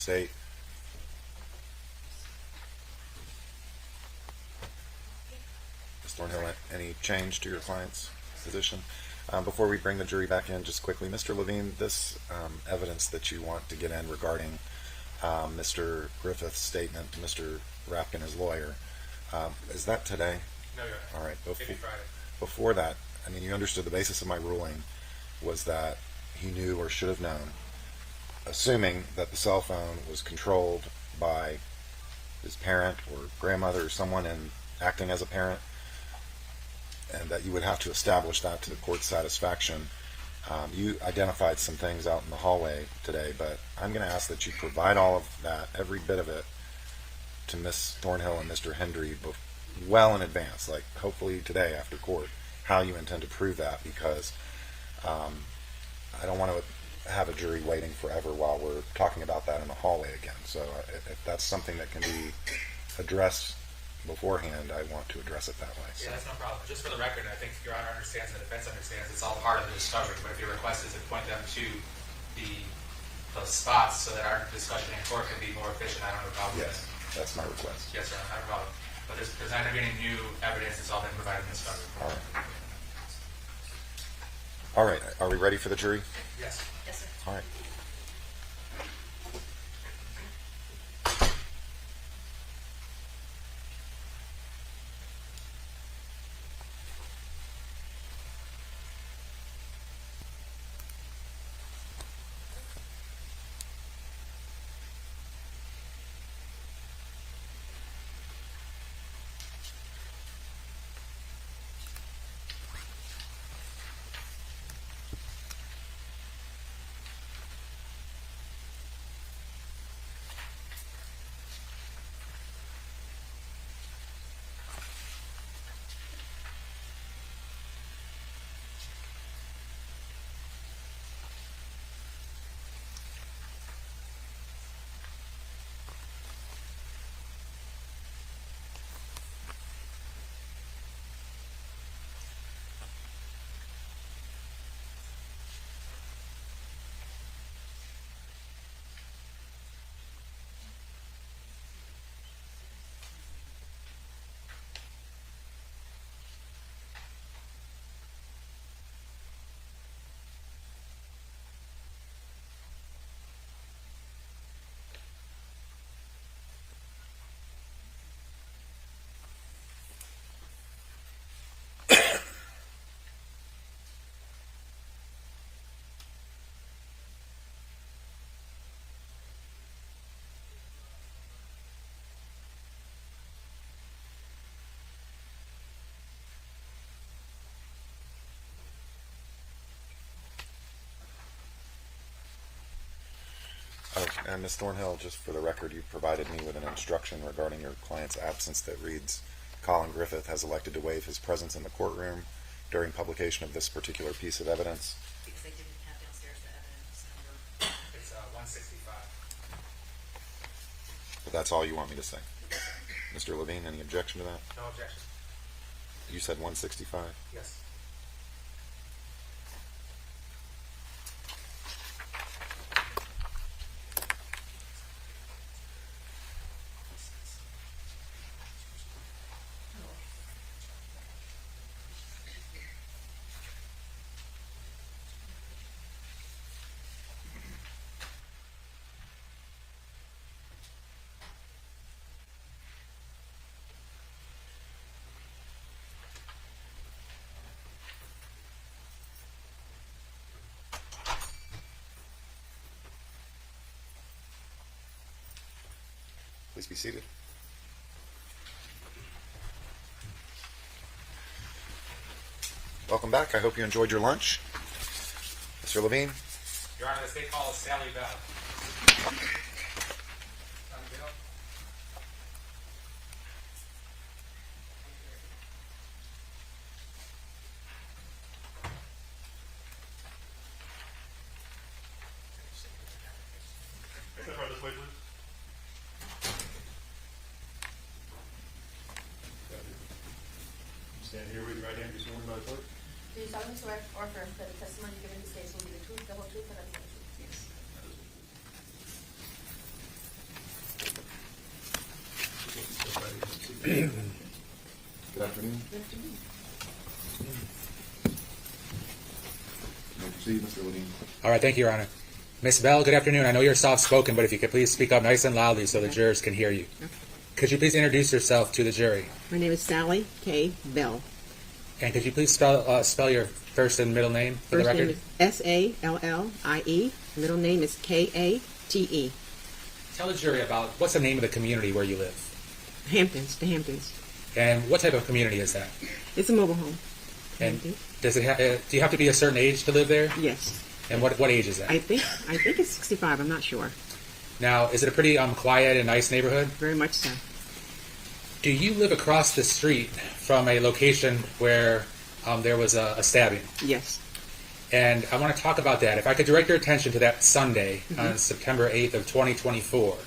State. Ms. Thornhill, any change to your client's position? Before we bring the jury back in, just quickly, Mr. Levine, this evidence that you want to get in regarding Mr. Griffith's statement to Mr. Rapkin, his lawyer, is that today? No, Your Honor. All right. Maybe Friday. Before that, I mean, you understood the basis of my ruling was that he knew or should have known, assuming that the cell phone was controlled by his parent or grandmother or someone acting as a parent, and that you would have to establish that to the court's satisfaction. You identified some things out in the hallway today, but I'm going to ask that you provide all of that, every bit of it, to Ms. Thornhill and Mr. Hendry well in advance, like hopefully today after court, how you intend to prove that, because I don't want to have a jury waiting forever while we're talking about that in the hallway again. So if that's something that can be addressed beforehand, I want to address it that way. So. Yeah, that's no problem. Just for the record, I think Your Honor understands and the defense understands it's all part of the discovery, but if your request is to point them to those spots so that our discussion in court can be more efficient, I don't have a problem with Yes, that's my request. Yes, Your Honor, not a problem. But there's not going to be any new evidence. It's all been provided in the discovery. All right. All right. Are we ready for the jury? Yes. Yes, sir. All right. Oh, and Ms. Thornhill, just for the record, you provided me with an instruction regarding your client's absence that reads, Collin Griffith has elected to waive his presence in the courtroom during publication of this particular piece of evidence. Because they didn't have downstairs the evidence number. It's 165. But that's all you want me to say. Mr. Levine, any objection to that? No objection. You said 165? Yes. Please be seated. Welcome back. I hope you enjoyed your lunch. Mr. Levine? Your Honor, the state call is Sally Bell. Stand here with your right hand, be sworn by the clerk. Do you solemnly swear or affirm that the testimony you give in this case will be the truth, the whole truth, and nothing but the truth? Yes. Good afternoon. May I proceed, Mr. Levine? All right, thank you, Your Honor. Ms. Bell, good afternoon. I know you're soft-spoken, but if you could please speak up nice and loudly so the jurors can hear you. Okay. Could you please introduce yourself to the jury? My name is Sally K. Bell. And could you please spell your first and middle name for the First record? name is Sallie. Middle name is Kate. Tell the jury about what's the name of the community where you live, Hamptons, the Hamptons. and what type of community is that? It's a mobile home. And Hampton. does it do you have to be a certain age to live there? Yes. And what age is that? I think it's 65. I'm not sure. Now, is it a pretty quiet and nice neighborhood? Very much so. Do you live across the street from a location where there was a stabbing? Yes. And I want to talk about that. If I could direct your attention to that Sunday on September 8th of 2024,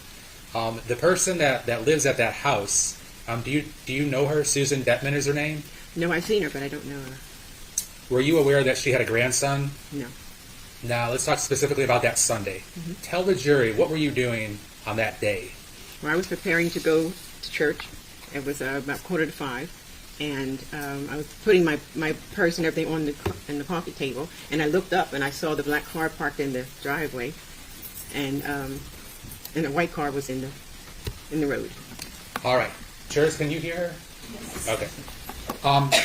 the person that lives at that house, do you know her? Susan Detman is her name. No, I've seen her, but I don't know her. Were you aware that she had a grandson? No. Now, let's talk specifically about that Sunday. Tell the jury, what were you doing on that day? Well, I was preparing to go to church. It was about 4:45, and I was putting my purse and everything on the coffee table, and I looked up and I saw the black car parked in the driveway, and the white car was in the road. All right. Jurors, can you hear her? Yes. Okay.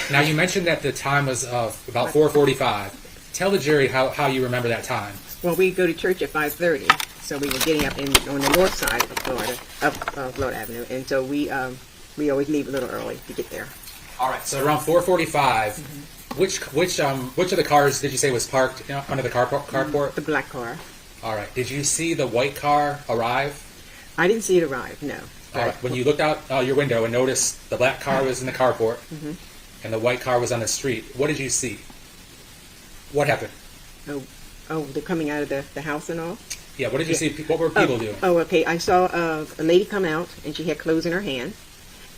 Now, you mentioned that the time was about 4:45. Tell the jury how you remember that time. Well, we go to church at 5:30, so we were getting up on the north side of Florida Avenue, and so we always leave a little early to get there. All right. So around 4:45, which of the cars did you say was parked under the carport? The black car. All right. Did you see the white car arrive? I didn't see it arrive. No. All right. When you looked out your window and noticed the black car was in the carport and the white car was on the street, what did you see? What happened? Oh, they're coming out of the house and all. Yeah. What did you see? What were people doing? Oh, okay. I saw a lady come out, and she had clothes in her hand,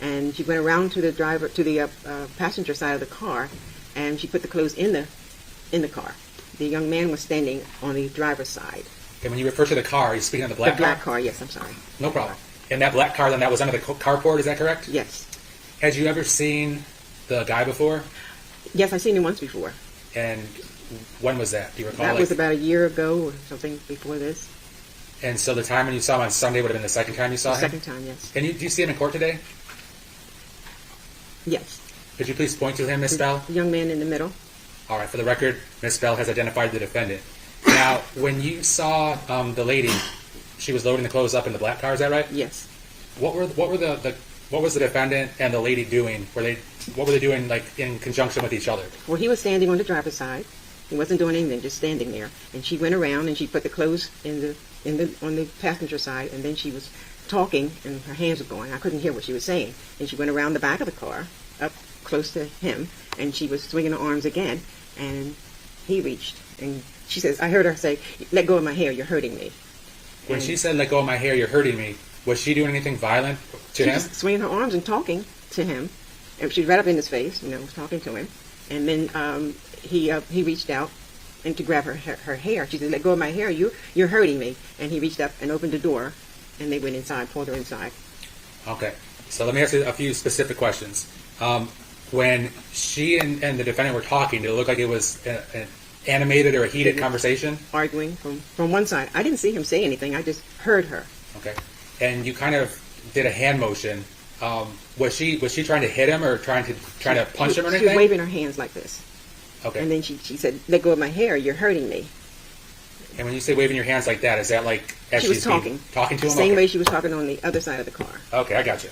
and she went around to the passenger side of the car, and she put the clothes in the car. The young man was standing on the driver's side. And when you refer to the car, are you speaking of the black car? The black car. Yes, I'm sorry. No problem. And that black car then that was under the carport, is that correct? Yes. Had you ever seen the guy before? Yes, I've seen him once before. And when was that? Do you recall? That was about a year ago or something before this. And so the time when you saw him on Sunday would have been the second time you saw him? Second time, yes. And do you see him in court today? Yes. Could you please point to him, Miss Bell? The young man in the middle. All right. For the record, Miss Bell has identified the defendant. Now, when you saw the lady, she was loading the clothes up in the black car. Is that right? Yes. What was the defendant and the lady doing? What were they doing, like in conjunction with each other? Well, he was standing on the driver's side. He wasn't doing anything, just standing there. And she went around and she put the clothes on the passenger side, and then she was talking and her hands were going. I couldn't hear what she was saying. And she went around the back of the car, up close to him, and she was swinging her arms again, and he reached. And she says, I heard her say, "Let go of my hair, you're hurting me." When she said, "Let go of my hair, you're hurting me," was she doing anything violent to She him? was swinging her arms and talking to him. And she was right up in his face, was talking to him. And then he reached out and to grab her hair. She said, "Let go of my hair, you're hurting me." And he reached up and opened the door, and they went inside, pulled her inside. Okay. So let me ask you a few specific questions. When she and the defendant were talking, did it look like it was an animated or a heated conversation? Arguing from one side. I didn't see him say anything. I just heard her. Okay. And you kind of did a hand motion. Was she trying to hit him or trying to punch him or anything? She was waving her hands like this. Okay. And then she said, "Let go of my hair, you're hurting me." And when you say waving your hands like that, is that like as She was she's talking. Talking to him? Same Okay. way she was talking on the other side of the car. Okay, I got you.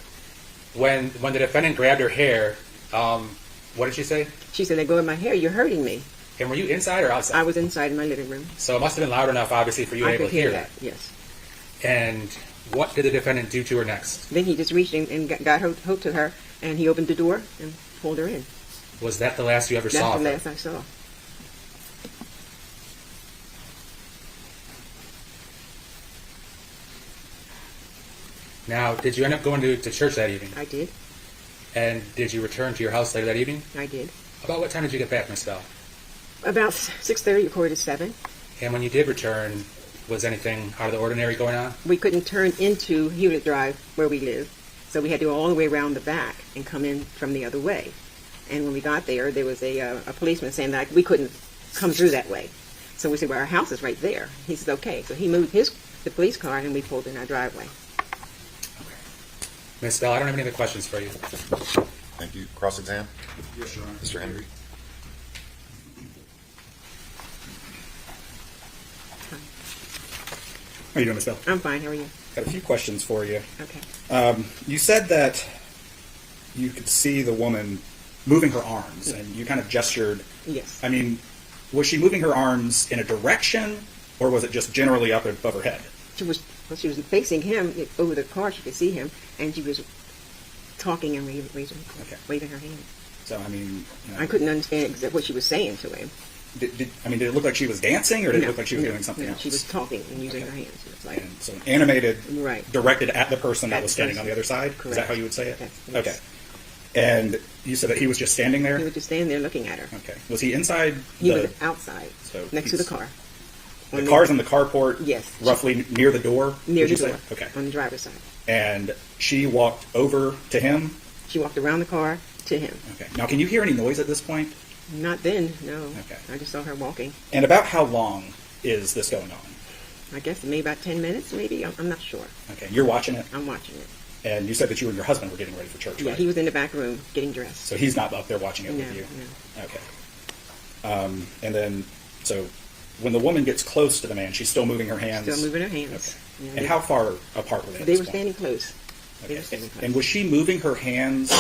When the defendant grabbed her hair, what did she say? She said, "Let go of my hair, you're hurting me." And were you inside or outside? I was inside in my living room. So it must have been loud enough, obviously, for you to I be able could to hear hear that, yes. And what did the defendant do to her next? Then he just reached in and got hold to her, and he opened the door and pulled her in. Was that the last you ever saw of her? That's the last I saw. Now, did you end up going to church that evening? I did. And did you return to your house later that evening? I did. About what time did you get back, Miss Bell? About 6:30, according to 7. And when you did return, was anything out of the ordinary going on? We couldn't turn into Hewlett Drive, where we live, So we had to go all the way around the back and come in from the other way. And when we got there, there was a policeman saying that we couldn't come through that way. So we said, well, our house is right there. He said, okay. So he moved the police car, and we pulled in our driveway. Ms. Bell, I don't have any other questions for you. Thank you. Cross-exam? Yes, Your Honor. Mr. Henry? How are you doing, Ms. Bell? I'm fine. How are you? Got a few questions for you. Okay. You said that you could see the woman moving her arms, and you kind of gestured. Yes. I mean, was she moving her arms in a direction, or was it just generally up above her head? She was facing him over the car. She could see him, and she was talking and waving her hand. So, I mean, you know, I couldn't understand exactly what she was saying to him. did it look like she was dancing, or did it look like she was doing something no, else? she was talking and using her hands. It was like, And so animated, Right. directed at the person that At was the standing person. on the other side? Is Correct. that how you would say it? Yes. Okay. And you said that he was just standing there? he was just standing there looking at her. Okay. Was he inside He the... was outside, So next to the he's- car. The car's in the carport? Yes. Roughly near the door? Near would the you door, say? Okay. on the driver's side. And she walked over to him? She walked around the car to him. Okay. Now, can you hear any noise at this point? Not then, no. Okay. I just saw her walking. And about how long is this going on? I guess maybe about 10 minutes, maybe. I'm not sure. Okay. You're watching it? I'm watching it. And you said that you and your husband were getting ready for church, Yeah, right? he was in the back room getting dressed. So he's not up there watching it No, with you? no. Okay. And then, so when the woman gets close to the man, she's still moving her hands? Still moving her hands. Okay. Yeah, And how far apart were they at They this were point? standing close. They were Okay. standing close. And was she moving her hands?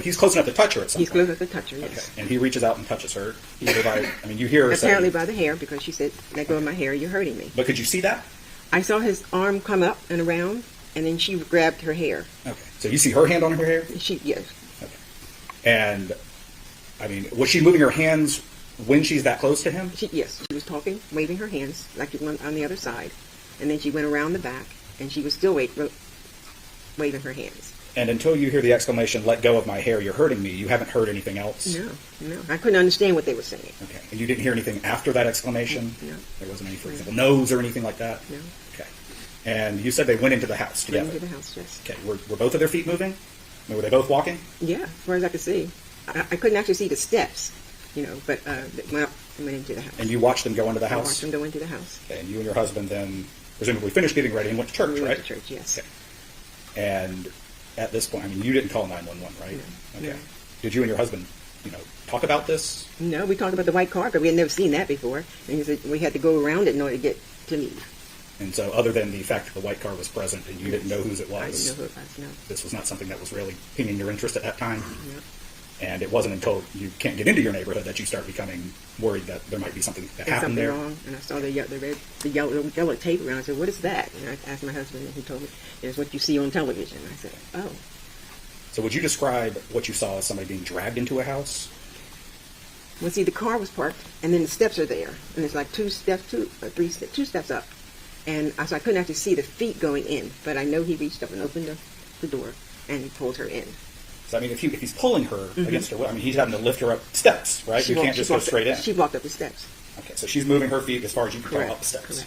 He's close enough to touch her at some He's point. close at the toucher, Okay. yes. And he reaches out and touches her. Either by, I mean, you hear her say... Apparently by the hair, because she said, let go of my hair, you're hurting me. But could you see that? I saw his arm come up and around, and then she grabbed her hair. Okay. So you see her hand on her hair? Yes. Okay. And, I mean, was she moving her hands when she's that close to him? Yes, she was talking, waving her hands, like the one on the other side. And then she went around the back, and she was still waving her hands. And until you hear the exclamation, let go of my hair, you're hurting me, you haven't heard anything else? No. I couldn't understand what they were saying. Okay. And you didn't hear anything after that exclamation? No. There wasn't any, for example, no's or anything like that? No. Okay. And you said they went into the house together? Went into the house, yes. Okay. Were both of their feet moving? I mean, were they both walking? Yeah, as far as I could see. I couldn't actually see the steps, but they went up and went into the house. And you watched them go into the I house? watched them go into the house. Okay. And you and your husband then presumably finished getting ready and went to church, We right? went to church, yes. Okay. And at this point, I mean, you didn't call 911, right? No. Okay. No. Did you and your husband, talk about this? No, we talked about the white car, because we had never seen that before. And he said we had to go around it in order to get to leave. And so other than the fact that the white car was present and you didn't know whose it was, I didn't know who it was, no. this was not something that was really piquing your interest at that time? No. And it wasn't until you can't get into your neighborhood that you start becoming worried that there might be something that There's happened something there? wrong, and I saw the yellow tape around. I said, "What is that?" And I asked my husband, and he told me, "It's what you see on television." I said, "Oh." So would you describe what you saw as somebody being dragged into a house? Well, see, the car was parked, and then the steps are there, and it's like two steps up, and so I couldn't actually see the feet going in, but I know he reached up and opened the door, and he pulled her in. So, I mean, if he's pulling her against her will, I mean, he's having to lift her up steps, right? She You walked- can't just she go walked- straight in. She walked up the steps. Okay, so she's moving her feet as far as you can tell Correct. up the steps. Correct.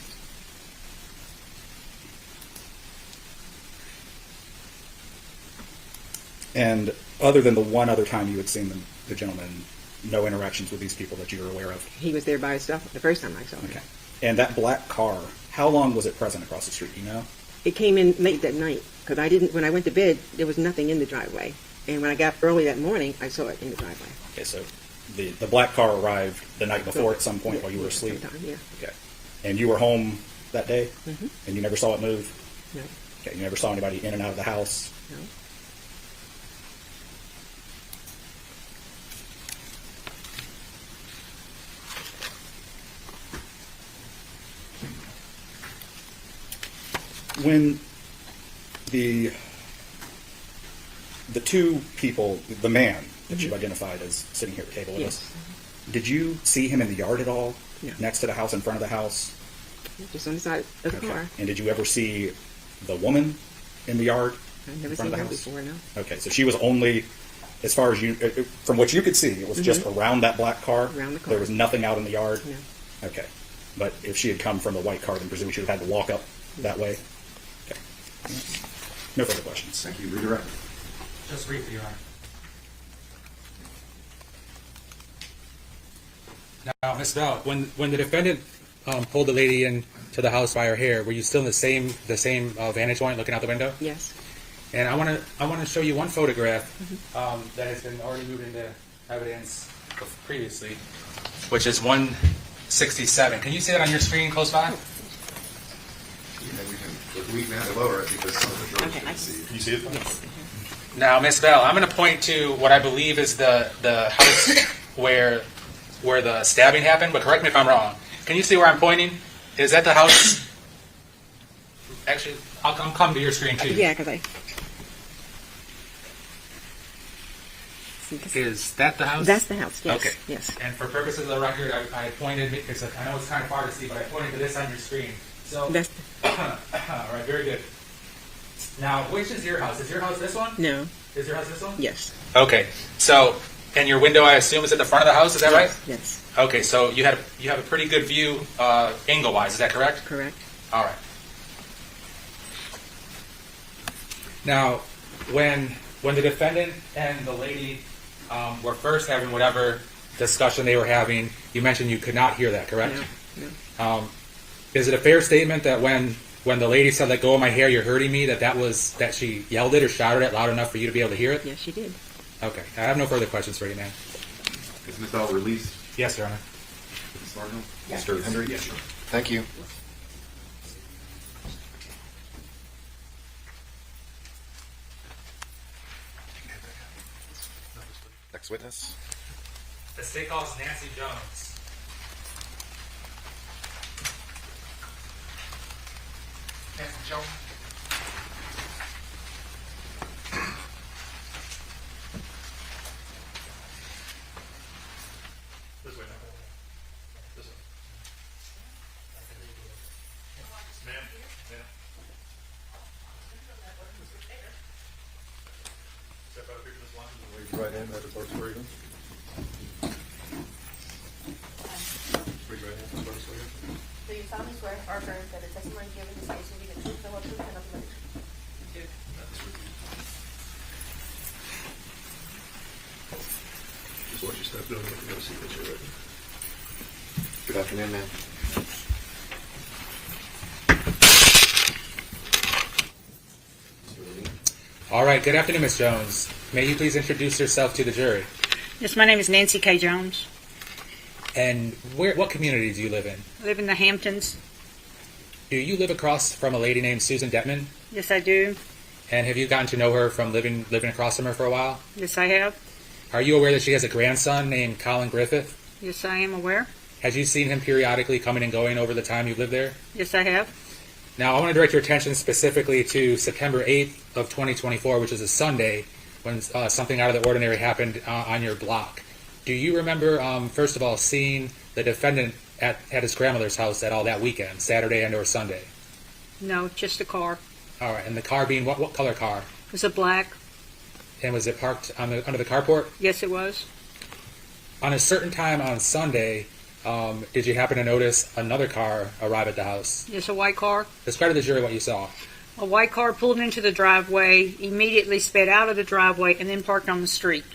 And other than the one other time you had seen the gentleman, no interactions with these people that you were aware of? He was there by himself the first time I saw him. Okay. And that black car, how long was it present across the street, do you know? It came in late that night because when I went to bed, there was nothing in the driveway. And when I got up early that morning, I saw it in the driveway. Okay, so the black car arrived the night before at some point Yeah, while you were asleep? sometime, yeah. Okay. And you were home that day? Mm-hmm. And you never saw it move? No, Okay, you never saw anybody in and out of the house? no. When the two people, the man that you've identified as sitting here at the table with Yes. us, did you see him in the yard at all? No. Next to the house, in front of the house? Just on the side of the Okay. car. And did you ever see the woman in the yard? I've in never front seen of her the house? before, no. Okay, so she was only, as far as you, from what you could see, it was just around that black car? Mm-hmm. Around the car. There was nothing out in the yard? No. Okay. But if she had come from the white car, then presumably she would have had to walk up that way? Okay. No further questions. Thank you. Redirect. Just briefly, Your Honor. Now, Ms. Bell, when the defendant pulled the lady into the house by her hair, were you still in the same vantage point, looking out the window? Yes. And I want to show you one photograph that has been already moved into evidence previously, which is 167. Can you see that on your screen close by? We can have to lower it because some of the jurors Okay, I can see. Can you see it? Yes. Now, Ms. Bell, I'm going to point to what I believe is the house where the stabbing happened, but correct me if I'm wrong. Can you see where I'm pointing? Is that the house? Actually, I'll come to your screen too. Yeah, because I. Is that the house? That's the house. Yes. Okay. Yes. And for purposes of the record, I pointed, because I know it's kind of hard to see, but I pointed to this on your screen. So, That's all right, very good. Now, which is your house? Is your house this one? no. Is your house this one? Yes. Okay. So, and your window, I assume, is at the front of the house. Is that right? Yes. Okay. So you have a pretty good view, angle-wise. Is that correct? Correct. All right. Now, when the defendant and the lady were first having whatever discussion they were having, you mentioned you could not hear that, correct? No. Is it a fair statement that when the lady said, "Let go of my hair, you're hurting me," that she yelled it or shouted it loud enough for you to be able to hear it? Yes, she did. Okay. I have no further questions for you, ma'am. Is Ms. Bell released? Yes, Your Honor. Ms. Thornhill? Yes. Mr. Hendry? Yes, sir. Thank you. Next witness. The state calls Nancy Jones. Nancy Jones. This way now. This way. Ma'am? Ma'am? Step out of here to this line and raise your right hand. That reports for you. Raise your right hand. Start this way here. Do you solemnly swear or affirm that the testimony given in this case will be the truth, the whole truth, and nothing but the truth? Just watch your step. Don't let me go see that you're ready. Good afternoon, ma'am. All right. Good afternoon, Ms. Jones. May you please introduce yourself to the jury? Yes, my name is Nancy K. Jones. And what community do you live in? I live in the Hamptons. Do you live across from a lady named Susan Detman? Yes, I do. And have you gotten to know her from living across from her for a while? Yes, I have. Are you aware that she has a grandson named Collin Griffith? Yes, I am aware. Has you seen him periodically coming and going over the time you've lived there? Yes, I have. Now, I want to direct your attention specifically to September 8th of 2024, which is a Sunday, when something out of the ordinary happened on your block. Do you remember, first of all, seeing the defendant at his grandmother's house at all that weekend, Saturday and or Sunday? No, just a car. All right, and the car being what color car? It was a black. And was it parked under the carport? Yes, it was. On a certain time on Sunday, did you happen to notice another car arrive at the house? Yes, a white car. Describe to the jury what you saw. A white car pulled into the driveway, immediately sped out of the driveway, and then parked on the street.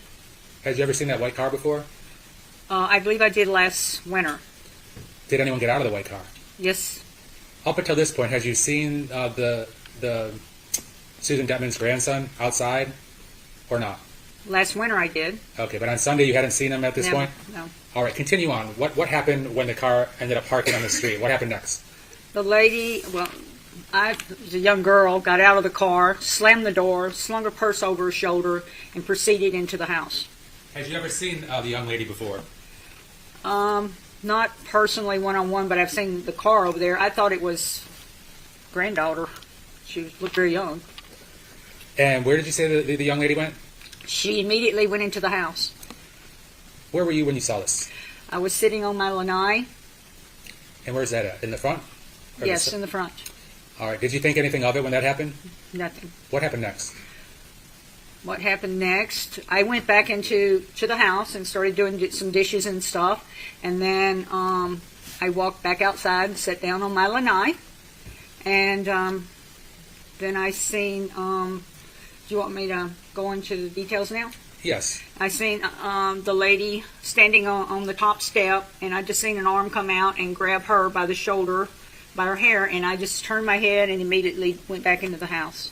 Had you ever seen that white car before? I believe I did last winter. Did anyone get out of the white car? Yes. Up until this point, has you seen the Susan Detman's grandson outside or not? Last winter I did. Okay, but on Sunday you hadn't seen him at this Never. point? No. All right, continue on. What happened when the car ended up parking on the street? What happened next? The lady, I was a young girl, got out of the car, slammed the door, slung her purse over her shoulder, and proceeded into the house. Had you ever seen the young lady before? Not personally one-on-one, but I've seen the car over there. I thought it was granddaughter. She looked very young. And where did you say the young lady went? She immediately went into the house. Where were you when you saw this? I was sitting on my lanai. And where's that at? In the front? Or Yes, in the front. All right. Did you think anything of it when that happened? Nothing. What happened next? What happened next? I went back to the house and started doing some dishes and stuff. And then I walked back outside and sat down on my lanai. And then Then I seen, do you want me to go into the details now? Yes. I seen the lady standing on the top step, and I just seen an arm come out and grab her by the shoulder, by her hair, and I just turned my head and immediately went back into the house.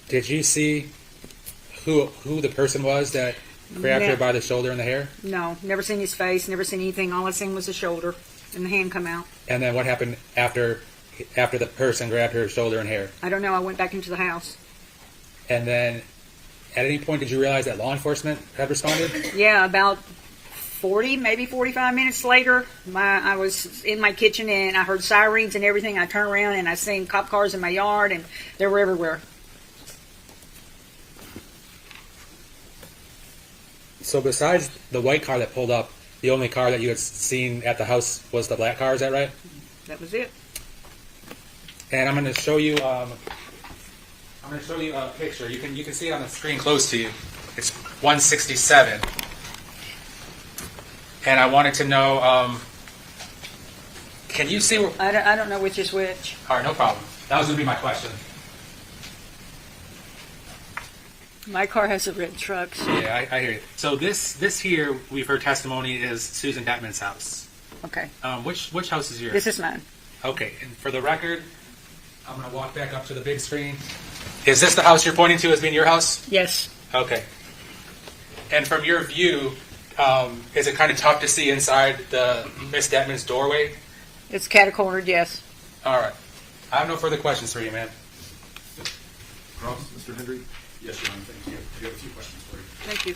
Did you see who the person was that grabbed her by the shoulder and the hair? No, never seen his face, never seen anything. All I seen was the shoulder and the hand come out. And then what happened after the person grabbed her shoulder and hair? I don't know. I went back into the house. And then, at any point, did you realize that law enforcement had responded? Yeah, about 40, maybe 45 minutes later, I was in my kitchen and I heard sirens and everything. I turned around and I seen cop cars in my yard, and they were everywhere. So besides the white car that pulled up, the only car that you had seen at the house was the black car, is that right? That was it. And I'm going to show you. I'm going to show you a picture. You can see it on the screen close to you. It's 167. And I wanted to know. Can you see? I don't know which is which. All right, no problem. That was going to be my question. My car has a red truck. So. Yeah, I hear you. So this here, we've heard testimony, is Susan Detman's house. Okay. Which house is yours? This is mine. Okay, and for the record, I'm going to walk back up to the big screen. Is this the house you're pointing to as being your house? Yes. Okay. And from your view, is it kind of tough to see inside the Miss Detman's doorway? It's catacornered, yes. All right. I have no further questions for you, ma'am. Cross, Mr. Hendry? Yes, Your Honor, thank you. We have a few questions for you. Thank you.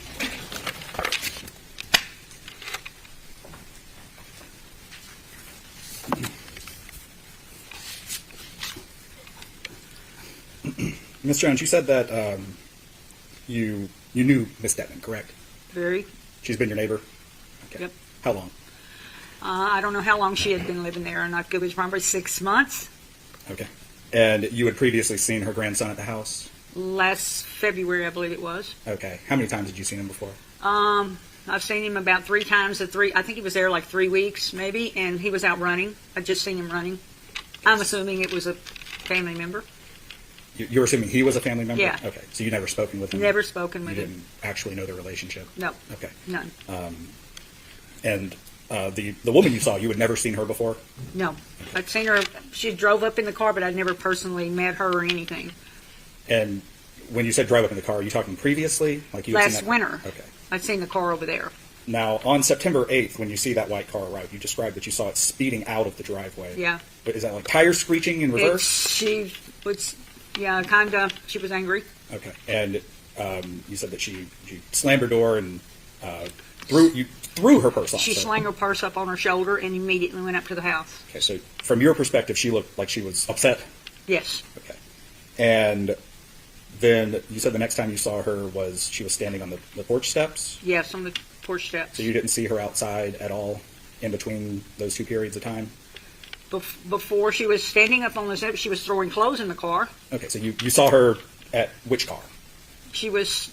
Ms. Jones, you said that you knew Miss Detman, correct? Very. She's been your neighbor? Okay. Yep. How long? I don't know how long she had been living there, and it was probably 6 months. Okay. And you had previously seen her grandson at the house? Last February, I believe it was. Okay. How many times had you seen him before? I've seen him about 3 times. I think he was there like 3 weeks, maybe, and he was out running. I just seen him running. I'm assuming it was a family member. You're assuming he was a family member? Yeah. Okay. So you never spoken with him? Never spoken with You him. didn't actually know their relationship? No. Okay. None. And the woman you saw, you had never seen her before? No. I'd seen her. She drove up in the car, but I'd never personally met her or anything. And when you said drive up in the car, are you talking previously? Like you had Last seen that? winter. Okay. I'd seen the car over there. Now, on September 8th, when you see that white car arrive, you described that you saw it speeding out of the driveway. Yeah. But is that like tires screeching in reverse? She was, yeah, kind of. She was angry. Okay. And you said that she slammed her door and threw her purse off. She slung her purse up on her shoulder and immediately went up to the house. Okay, so from your perspective, she looked like she was upset? Yes. Okay. And then you said the next time you saw her was she was standing on the porch steps? Yes, on the porch steps. So you didn't see her outside at all in between those 2 periods of time? Before she was standing up on the steps, she was throwing clothes in the car. Okay, so you saw her at which car? She was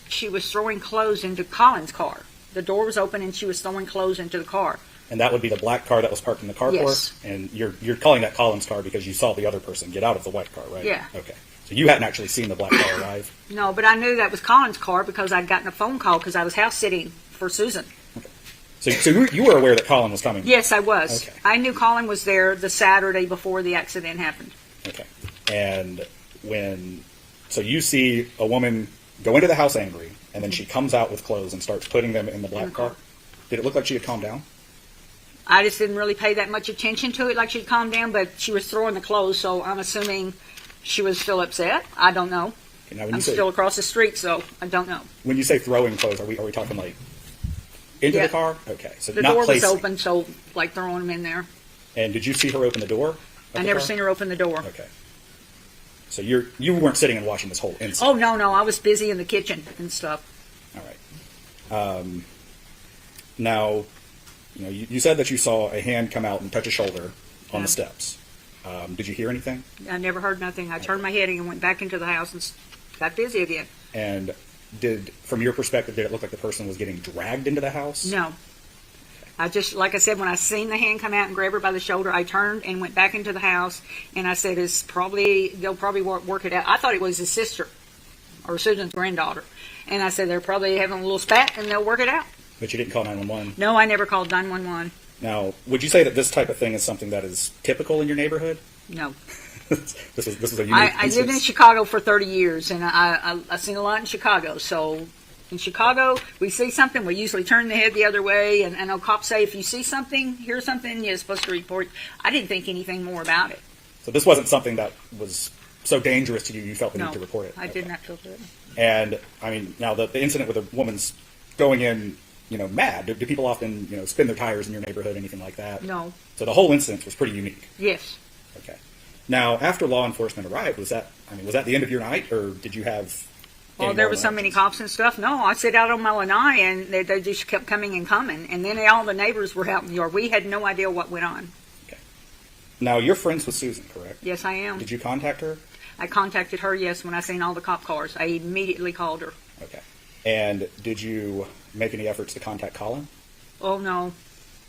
throwing clothes into Collin's car. The door was open and she was throwing clothes into the car. And that would be the black car that was parked in the carport? Yes. And you're calling that Collins' car because you saw the other person get out of the white car, right? Yeah. Okay. So you hadn't actually seen the black car arrive? No, but I knew that was Collin's car because I'd gotten a phone call because I was house sitting for Susan. Okay. So you were aware that Collin was coming? Yes, I was. Okay. I knew Collin was there the Saturday before the accident happened. Okay. And so you see a woman go into the house angry, and then she comes out with clothes and starts putting them in the black car. Did it look like she had calmed down? I just didn't really pay that much attention to it like she'd calmed down, but she was throwing the clothes, so I'm assuming she was still upset. I don't know. Okay, now when I'm still across the street, so I don't know. When you say throwing clothes, are we talking like into Yeah. the car? Okay, so The not door was placing. open, so like throwing them in there. And did you see her open the door? of I the never car? seen her open the door. Okay. So you weren't sitting and watching this whole incident. Oh, no, I was busy in the kitchen and stuff. All right. Now, you said that you saw a hand come out and touch a shoulder on the steps. Did you hear anything? I never heard nothing. I turned my head and went back into the house and got busy again. And from your perspective, did it look like the person was getting dragged into the house? No. I just, like I said, when I seen the hand come out and grab her by the shoulder, I turned and went back into the house, and I said, they'll probably work it out. I thought it was his sister, or Susan's granddaughter. And I said, they're probably having a little spat, and they'll work it out. But you didn't call 911? No, I never called 911. Now, would you say that this type of thing is something that is typical in your neighborhood? No. This is a unique I lived in Chicago for 30 years, and I've seen a lot in Chicago. So in Chicago, we see something, we usually turn the head the other way. And I know cops say if you see something, hear something, you're supposed to report. I didn't think anything more about it. So this wasn't something that was so dangerous to you, you felt the need to report it? I did not feel good. And, I mean, now the incident with a woman's going in, mad, do people often, spin their tires in your neighborhood, anything like that? No. So the whole incident was pretty unique? Yes. Okay. Now, after law enforcement arrived, was that the end of your night, or did you have... Well, there were so many cops and stuff. No, I sat out on my lanai, and they just kept coming and coming. And then all the neighbors were out in the yard. We had no idea what went on. Okay. Now, you're friends with Susan, correct? Yes, I am. Did you contact her? I contacted her, yes, when I seen all the cop cars. I immediately called her. Okay. And did you make any efforts to contact Collin? Oh, no.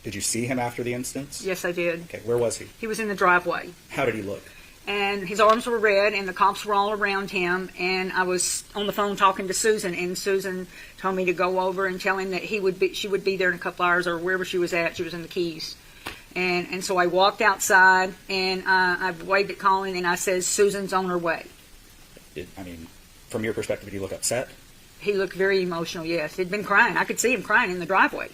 Did you see him after the incident? Yes, I did. Okay, where was he? He was in the driveway. How did he look? And his arms were red, and the cops were all around him. And I was on the phone talking to Susan, and Susan told me to go over and tell him that she would be there in a couple hours, or wherever she was at. She was in the Keys. And so I walked outside, and I waved at Collin, and I said, Susan's on her way. From your perspective, did he look upset? He looked very emotional, yes. He'd been crying. I could see him crying in the driveway.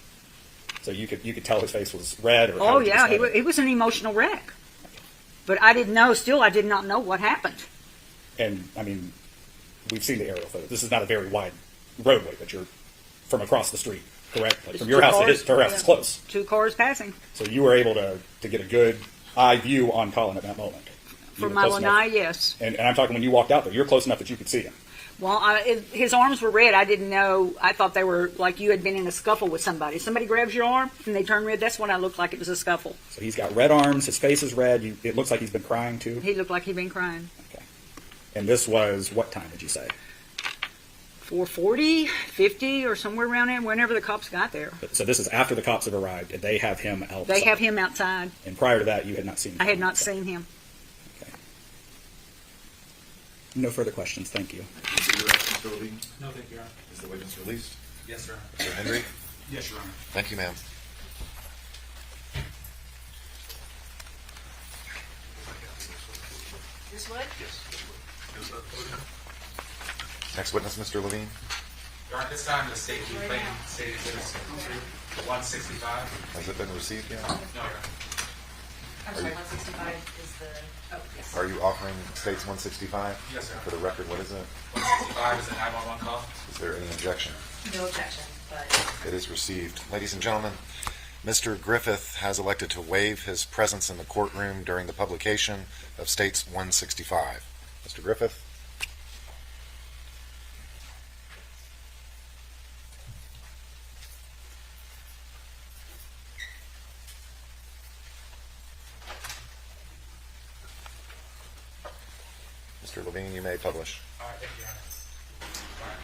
So you could tell his face was red? Or oh, yeah, he was an emotional wreck. But I did not know what happened. And, we've seen the aerial photo. This is not a very wide roadway, but you're from across the street, correct? Like from your house to her house, it's close. 2 cars passing. So you were able to get a good eye view on Collin at that moment? From my lanai, yes. And I'm talking when you walked out there, you're close enough that you could see him? Well, his arms were red. I didn't know. I thought they were like you had been in a scuffle with somebody. Somebody grabs your arm and they turn red. That's what I looked like. It was a scuffle. So he's got red arms. His face is red. It looks like he's been crying, too? He looked like he'd been crying. Okay. And this was what time, did you say? 4:40, 50, or somewhere around there, whenever the cops got there. So this is after the cops have arrived, and they have him outside? They have him outside. And prior to that, you had not seen him? I had not seen him. Okay. No further questions. Thank you. Mr. Levine? No, thank you, Your Honor. Is the witness released? Yes, Your Honor. Mr. Henry? Yes, Your Honor. Thank you, ma'am. This what? Next witness, Mr. Levine? Your Honor, this time the state claim stated exhibits 165. Has it been received yet? No, Your Honor. I'm sorry, 165 is the, oh, yes. Are you offering States 165? Yes, sir. For the record, what is it? 165 is a 911 call. Is there any objection? No objection, but It is received. Ladies and gentlemen, Mr. Griffith has elected to waive his presence in the courtroom during the publication of States 165. Mr. Griffith? Mr. Levine, you may publish. All right, thank you, Your Honor. All right.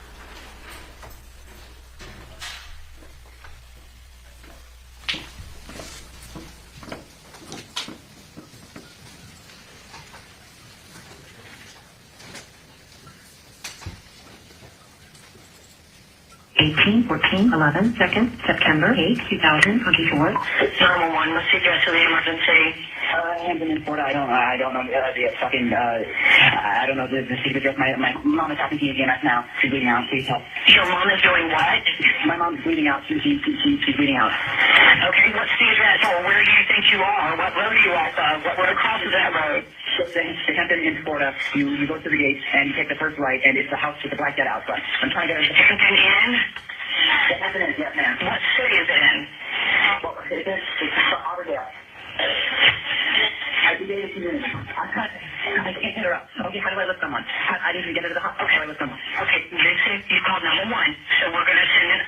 September 8th, 2024. 911, what's the address of the emergency? Hampton in Florida. I don't know I don't know the secret address. My mom is talking to you again now. She's bleeding out. Please help. Your mom is doing what? My mom's bleeding out. She's bleeding out. Okay, what's the address, or where do you think you are? What road are you at? What crosses that road? The Hampton in Florida. You go to the gate and you take the first right, and it's the house with the black cat outside. I'm trying to get Hampton Inn? The Hampton Inn, yes, ma'am. What city is it in? Well, it's Auburndale. I can't get her up. Okay, how do I lift someone? I need to get her to the hospital. How do I lift someone? Okay, listen, you called 911, so we're going to send an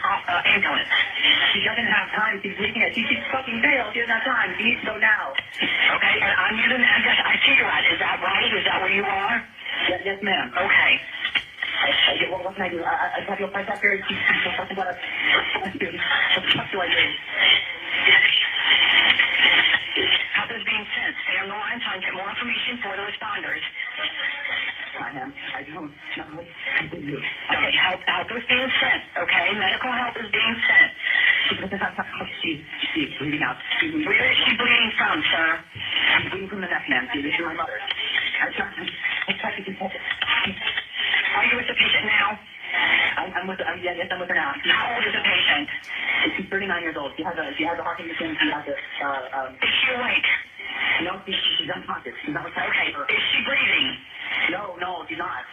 ambulance. She doesn't have time. She's bleeding out. She's fucking pale. She doesn't have time. She needs to go now. Okay, and I'm using the address I see you at. Is that right? Is that where you are? Yes, ma'am. Okay. What can I do? I have your price up here. She's talking about what the fuck do I do? information for the responders? I don't know. Okay, help is being sent, okay? Medical help is being sent. She's bleeding out. Where is she bleeding from, sir? She's bleeding from the neck, ma'am. This is my mother. I tried to consult it. Are you with the patient now? I'm with her now. How old is the patient? She's 39 years old. She has a heart condition. She has a, Is she awake? no, she's unconscious. She's not Okay, is she breathing? No, she's not.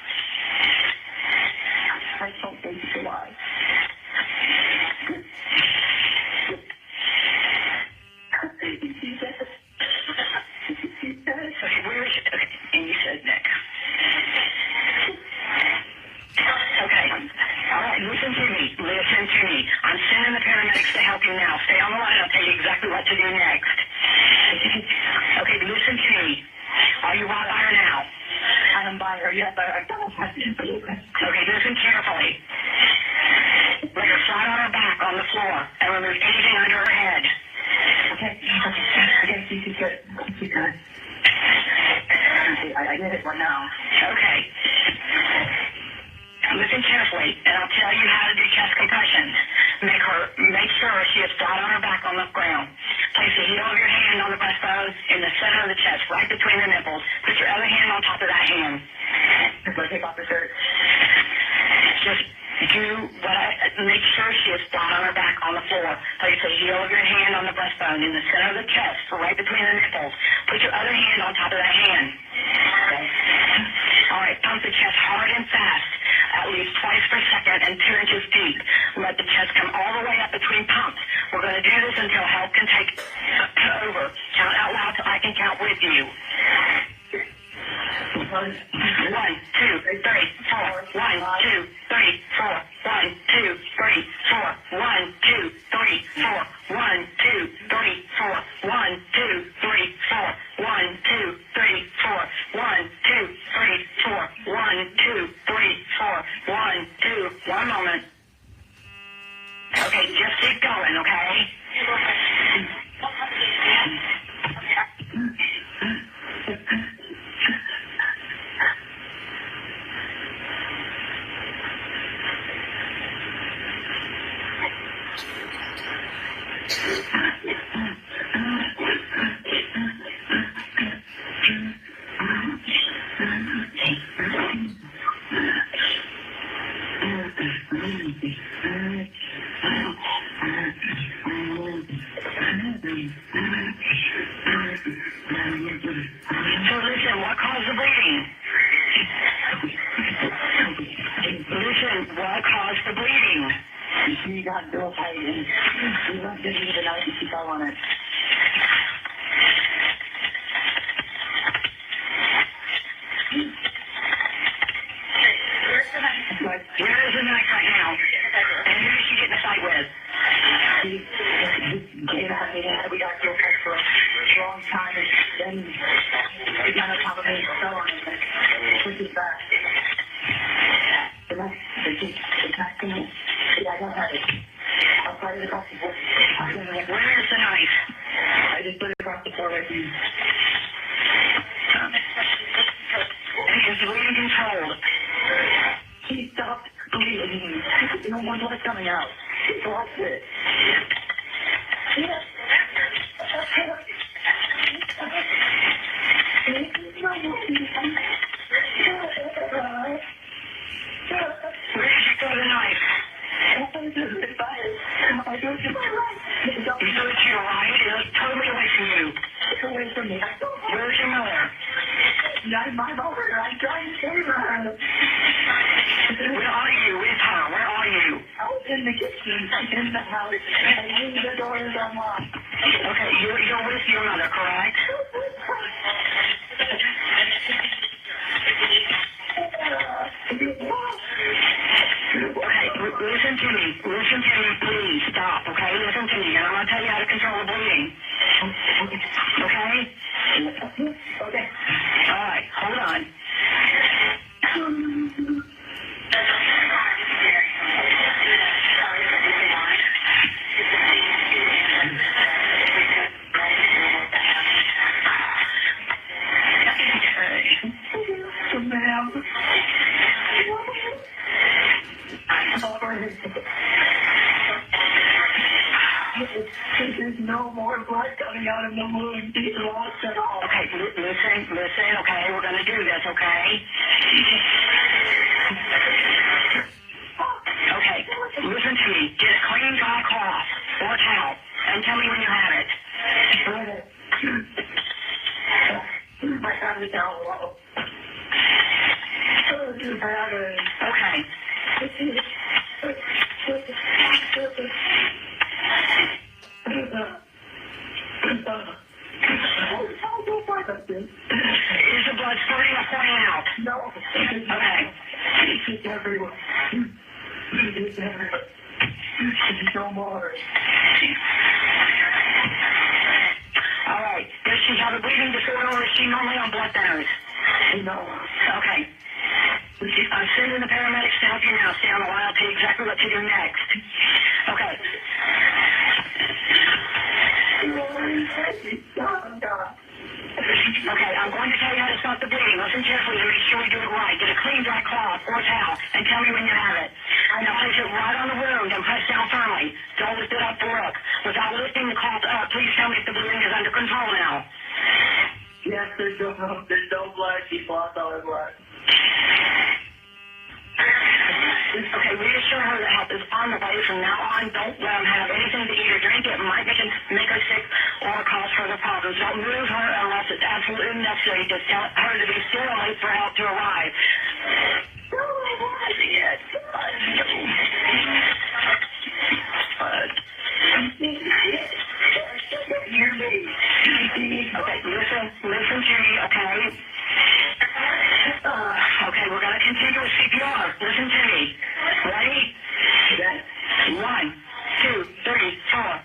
I don't think she's alive. Okay, where is she? Okay, and you said neck. Okay, all right, listen to me. I'm sending the paramedics to help you now. Stay on the line. I'll tell you exactly what to do next. Okay, listen to me. Are you right by her now? I am by her. Yes, I don't have to. Okay, listen carefully. Lay her flat on her back on the floor and remove anything under her head. Okay, she's good. She's good. I did it right now. Okay. Listen carefully, and I'll tell you how to do chest compressions. Make sure she is flat on her back on the ground. Place the heel of your hand on the breastbone in the center of the chest, right between the nipples. Put your other hand on top of that hand. Do I take off the shirt? Just make sure she is flat on her back on the floor. Place the heel of your hand on the breastbone in the center of the chest, right between the nipples. Put your other hand on top of that hand. Okay. All right, pump the chest hard and fast, at least twice per second and 2 inches deep. Let the chest come all the way up between pumps. We're going to do this until help can take over. Count out loud till I can count with you. 1, 2, 3, 4. 1, 2, 3, 4. 1, 2, 3, 4. 1, 2, 3, 4. 1, 2, 3, 4. 1, 2, 3, 4. 1, 2, 3, 4. 1, 2, 3, 4. 1, 2, 3, 4. 1, 2. 1 moment. Okay, just keep going, okay? So listen, what caused the bleeding? Listen, what caused the bleeding? She got real tight and she was giving me the knife and she fell on it. Where is the knife right now? And who did she get in a fight with? She came at me and we got real tight for a long time and then she got on top of me and fell on it and pushed it back. The knife, I don't have it. I'll try it across the floor. Where is the knife? I just put it across the floor right here. And is the bleeding controlled? She stopped bleeding. No more blood coming out. So that's it. Where did you throw the knife? I do it to my right. You threw it to your right? It was totally away from you. It's away from me. Where's your mother? Not my mother. I'm trying to save her. Where are you with her? Where are you? I was in the kitchen, in the house, and the door is unlocked. Okay, you're with your mother, correct? Okay, listen to me. Listen to me, please. Stop, okay? Listen to me, and I'm going to tell you how to control the bleeding. Okay? Okay. All right, hold on. There's no more blood coming out of the wound. He's lost it all. Okay, listen, okay? We're going to do this, okay? Okay, listen to me. Get a clean, dry cloth or a towel and tell me when you have it. My hand is down low. Okay. Is the blood spurting or pouring out? No. Okay. It's everywhere. It's everywhere. There's no more. All right. Does she have a breathing disorder or is she normally on blood thinners? No. Okay. I'm sending the paramedics to help you now. Stay on the line. I'll tell you exactly what to do next. Okay. Okay, I'm going to tell you how to stop the bleeding. Listen carefully to make sure we do it right. Get a clean, dry cloth or a towel and tell me when you have it. Now place it right on the wound and press down firmly. Don't lift it up to look. Without lifting the cloth up, please tell me if the bleeding is under control now. Yes, there's no blood. She lost all her blood. Okay, reassure her that help is on the way from now on. Don't let them have anything to eat or drink. It might make her sick or cause further problems. Don't move her unless it's absolutely necessary. Just tell her to be still and wait for help to arrive. Okay, listen to me, okay? Okay, we're going to continue with CPR. Listen to me. Ready? 1, 2, 3,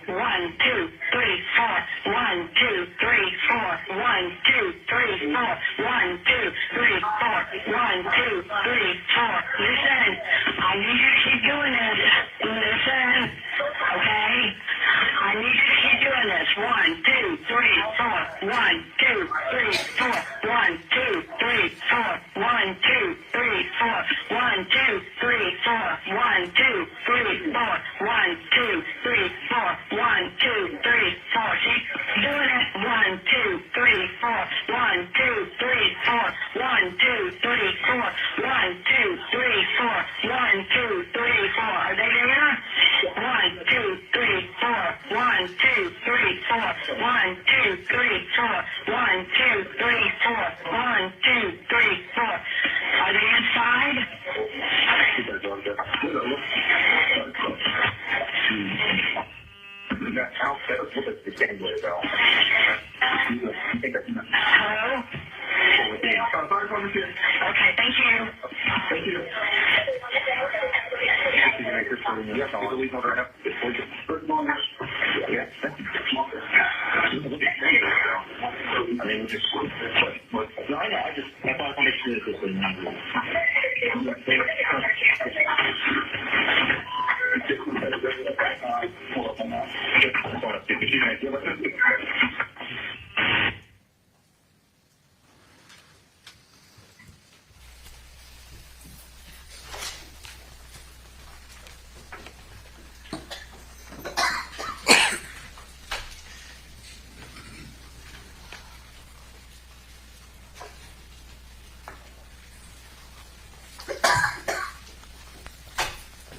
4. 1, 2, 3, 4. 1, 2, 3, 4. 1, 2, 3, 4. 1, 2, 3, 4. 1, 2, 3, 4. Listen, I need you to keep doing this. Listen, okay? I need you to keep doing this. 1, 2, 3, 4. 1, 2, 3, 4. 1, 2, 3, 4. 1, 2, 3, 4. 1, 2, 3, 4. 1, 2, 3, 4. 1, 2, 3, 4. 1, 2, 3, 4. Keep doing it. 1, 2, 3, 4. 1, 2, 3, 4. 1, 2, 3, 4. 1, 2, 3, 4. 1, 2, 3, 4. Are they there? 1, 2, 3, 4. 1, 2, 3, 4. 1, 2, 3, 4. 1, 2, 3, 4. 1, 2, 3, 4. Are they inside? Hello? Okay, thank you. Thank you. I mean, just no, I know. I thought I want to make sure that this is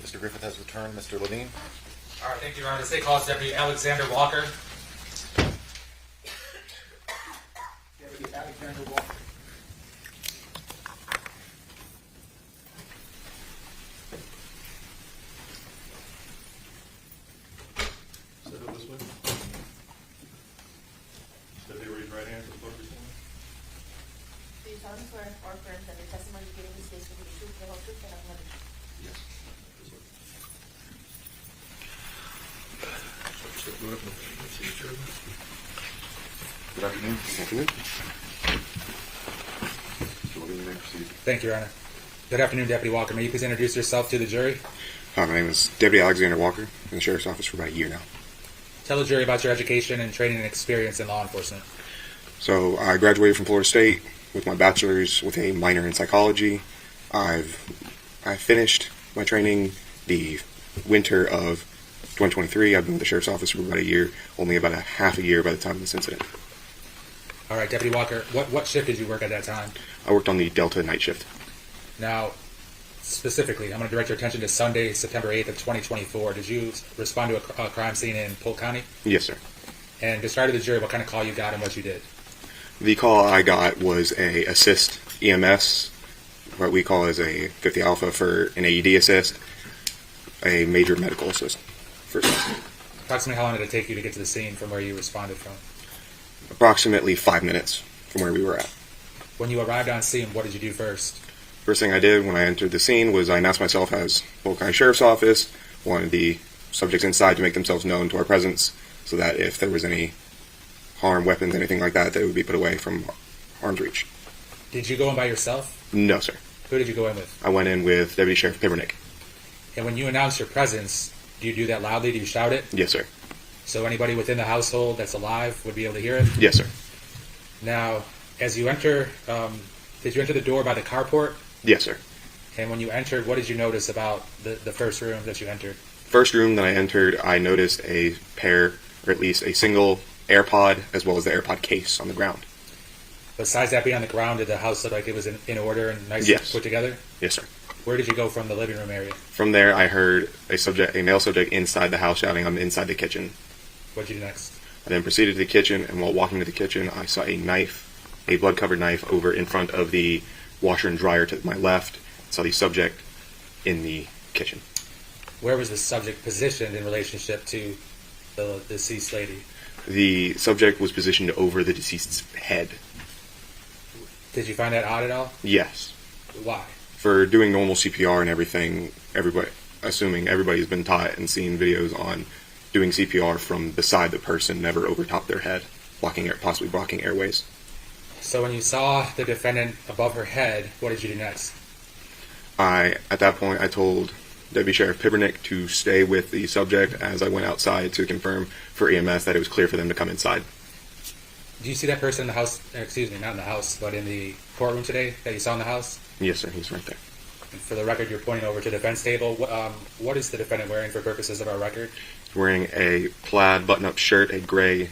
Mr. Griffith has returned. Mr. Levine. All right, thank you, Your Honor. The state calls Deputy Alexander Walker. Deputy Alexander Walker. Step up this way. Step here, raise your right hand for the clerk this morning. Do you solemnly swear or affirm that the testimony you give in this case will be the truth, the whole truth, and nothing but the truth? Yes. This way. Step right up and see your chair. Good afternoon. Mr. Levine, you may proceed. Thank you, Your Honor. Good afternoon, Deputy Walker. May you please introduce yourself to the jury? Hi, my name is Deputy Alexander Walker in the Sheriff's Office for about a year now. Tell the jury about your education and training and experience in law enforcement. So I graduated from Florida State with my bachelor's with a minor in psychology. I finished my training the winter of 2023. I've been with the sheriff's office for about a year, only about a half a year by the time of this incident. All right, Deputy Walker, what shift did you work at that time? I worked on the Delta night shift. Now, specifically, I'm going to direct your attention to Sunday, September 8th of 2024. Did you respond to a crime scene in Polk County? Yes, sir. And describe to the jury what kind of call you got and what you did. The call I got was a assist EMS, what we call as a 50 Alpha for an AED assist, a major medical assist. Approximately how long did it take you to get to the scene from where you responded from? Approximately 5 minutes from where we were at. When you arrived on scene, what did you do first? First thing I did when I entered the scene was I announced myself as Polk County Sheriff's Office, wanted the subjects inside to make themselves known to our presence so that if there was any harm, weapons, anything like that, they would be put away from harm's reach. Did you go in by yourself? No, sir. Who did you go in with? I went in with Deputy Sheriff Pibernick. And when you announced your presence, do you do that loudly? Do you shout it? Yes, sir. So anybody within the household that's alive would be able to hear it? Yes, sir. Now, as you enter, did you enter the door by the carport? Yes, sir. And when you entered, what did you notice about the first room that you entered? First room that I entered, I noticed a pair, or at least a single AirPod, as well as the AirPod case on the ground. Besides that being on the ground, did the house look like it was in order and nice Yes. put together? Yes, sir. Where did you go from the living room area? From there, I heard a male subject inside the house shouting, "I'm inside the kitchen." What did you do next? I then proceeded to the kitchen, and while walking to the kitchen, I saw a knife, a blood-covered knife, over in front of the washer and dryer to my left. I saw the subject in the kitchen. Where was the subject positioned in relationship to the deceased lady? The subject was positioned over the deceased's head. Did you find that odd at all? Yes. Why? For doing normal CPR and everything, assuming everybody's been taught and seen videos on doing CPR from beside the person, never over top their head, possibly blocking airways. So when you saw the defendant above her head, what did you do next? At that point, I told Deputy Sheriff Pibernick to stay with the subject as I went outside to confirm for EMS that it was clear for them to come inside. Do you see that person in the house, excuse me, not in the house, but in the courtroom today that you saw in the house? Yes, sir, he's right there. And for the record, you're pointing over to the defense table. What is the defendant wearing for purposes of our record? He's wearing a plaid button-up shirt, a gray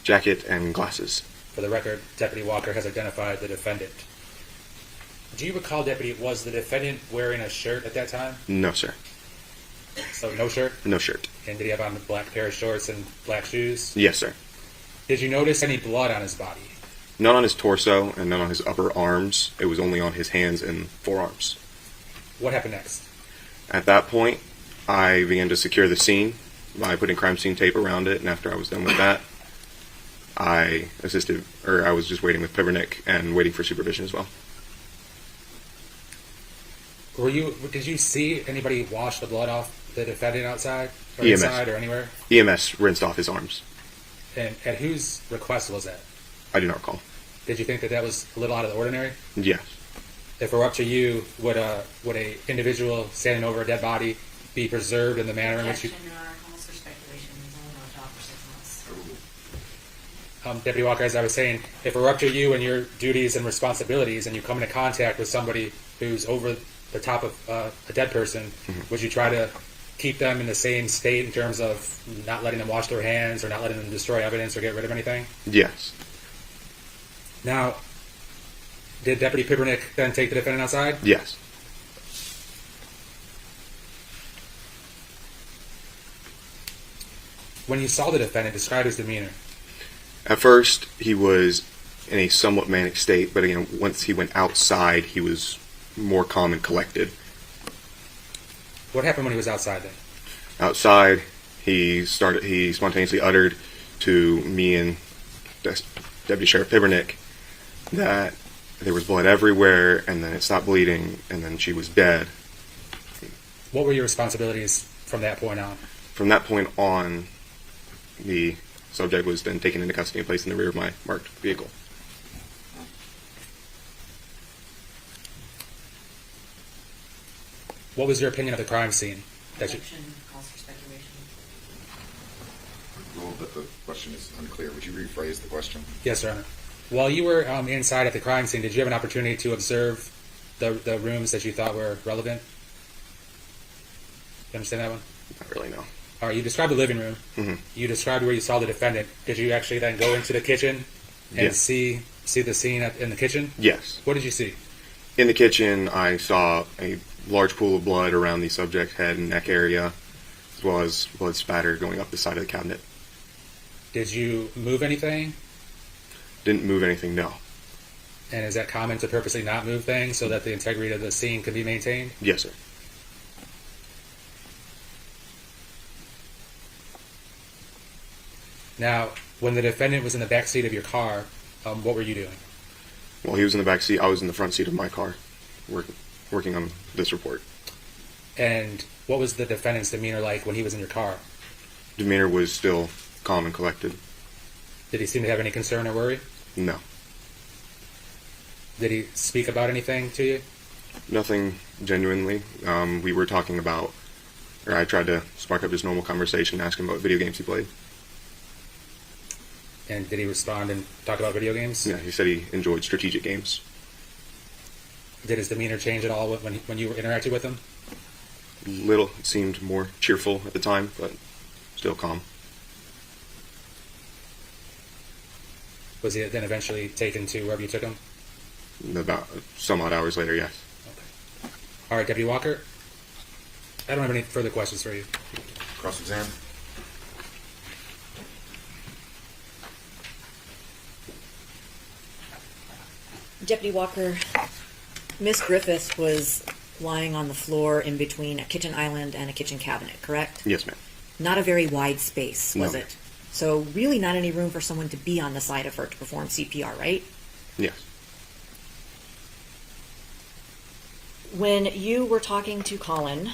jacket, and glasses. For the record, Deputy Walker has identified the defendant. Do you recall, Deputy, was the defendant wearing a shirt at that time? No, sir. So no shirt? No shirt. And did he have on a black pair of shorts and black shoes? Yes, sir. Did you notice any blood on his body? None on his torso and none on his upper arms. It was only on his hands and forearms. What happened next? At that point, I began to secure the scene by putting crime scene tape around it, and after I was done with that, I was just waiting with Pibernick and waiting for supervision as well. Did you see anybody wash the blood off the defendant outside or EMS. inside or anywhere? EMS rinsed off his arms. And at whose request was that? I do not recall. Did you think that was a little out of the ordinary? Yes. If it were up to you, would a individual standing over a dead body be preserved in the manner in which you... Objection, Your Honor. Calls for speculation. He's only on the job for 6 months. Deputy Walker, as I was saying, if it were up to you and your duties and responsibilities and you come into contact with somebody who's over the top of a dead person, would you try to keep them in the same state in terms of not letting them wash their hands or not letting them destroy evidence or get rid of anything? Yes. Now, did Deputy Pibernick then take the defendant outside? Yes. When you saw the defendant, describe his demeanor. At first, he was in a somewhat manic state, but again, once he went outside, he was more calm and collected. What happened when he was outside then? Outside, he spontaneously uttered to me and Deputy Sheriff Pibernick that there was blood everywhere, and then it stopped bleeding, and then she was dead. What were your responsibilities from that point on? From that point on, the subject was then taken into custody and placed in the rear of my marked vehicle. What was your opinion of the crime scene? Objection. Calls for speculation. Rule that the question is unclear. Would you rephrase the question? Yes, Your Honor. While you were inside at the crime scene, did you have an opportunity to observe the rooms that you thought were relevant? You understand that one? Not really, no. All right, you described the living room. Mm-hmm. You described where you saw the defendant. Did you actually then go into the kitchen and Yes. see the scene in the kitchen? Yes. What did you see? In the kitchen, I saw a large pool of blood around the subject's head and neck area, as well as blood spatter going up the side of the cabinet. Did you move anything? Didn't move anything, no. And is that common to purposely not move things so that the integrity of the scene can be maintained? Yes, sir. Now, when the defendant was in the back seat of your car, what were you doing? While he was in the back seat, I was in the front seat of my car, working on this report. And what was the defendant's demeanor like when he was in your car? Demeanor was still calm and collected. Did he seem to have any concern or worry? No. Did he speak about anything to you? Nothing genuinely. We were talking about, or I tried to spark up just normal conversation, ask him about video games he played. And did he respond and talk about video games? Yeah, he said he enjoyed strategic games. Did his demeanor change at all when you interacted with him? Little, it seemed more cheerful at the time, but still calm. Was he then eventually taken to wherever you took him? About some odd hours later, yes. Okay. All right, Deputy Walker. I don't have any further questions for you. Cross-exam. Deputy Walker, Miss Griffith was lying on the floor in between a kitchen island and a kitchen cabinet, correct? Yes, ma'am. Not a very wide space, was No. it? So really not any room for someone to be on the side of her to perform CPR, right? Yes. When you were talking to Collin,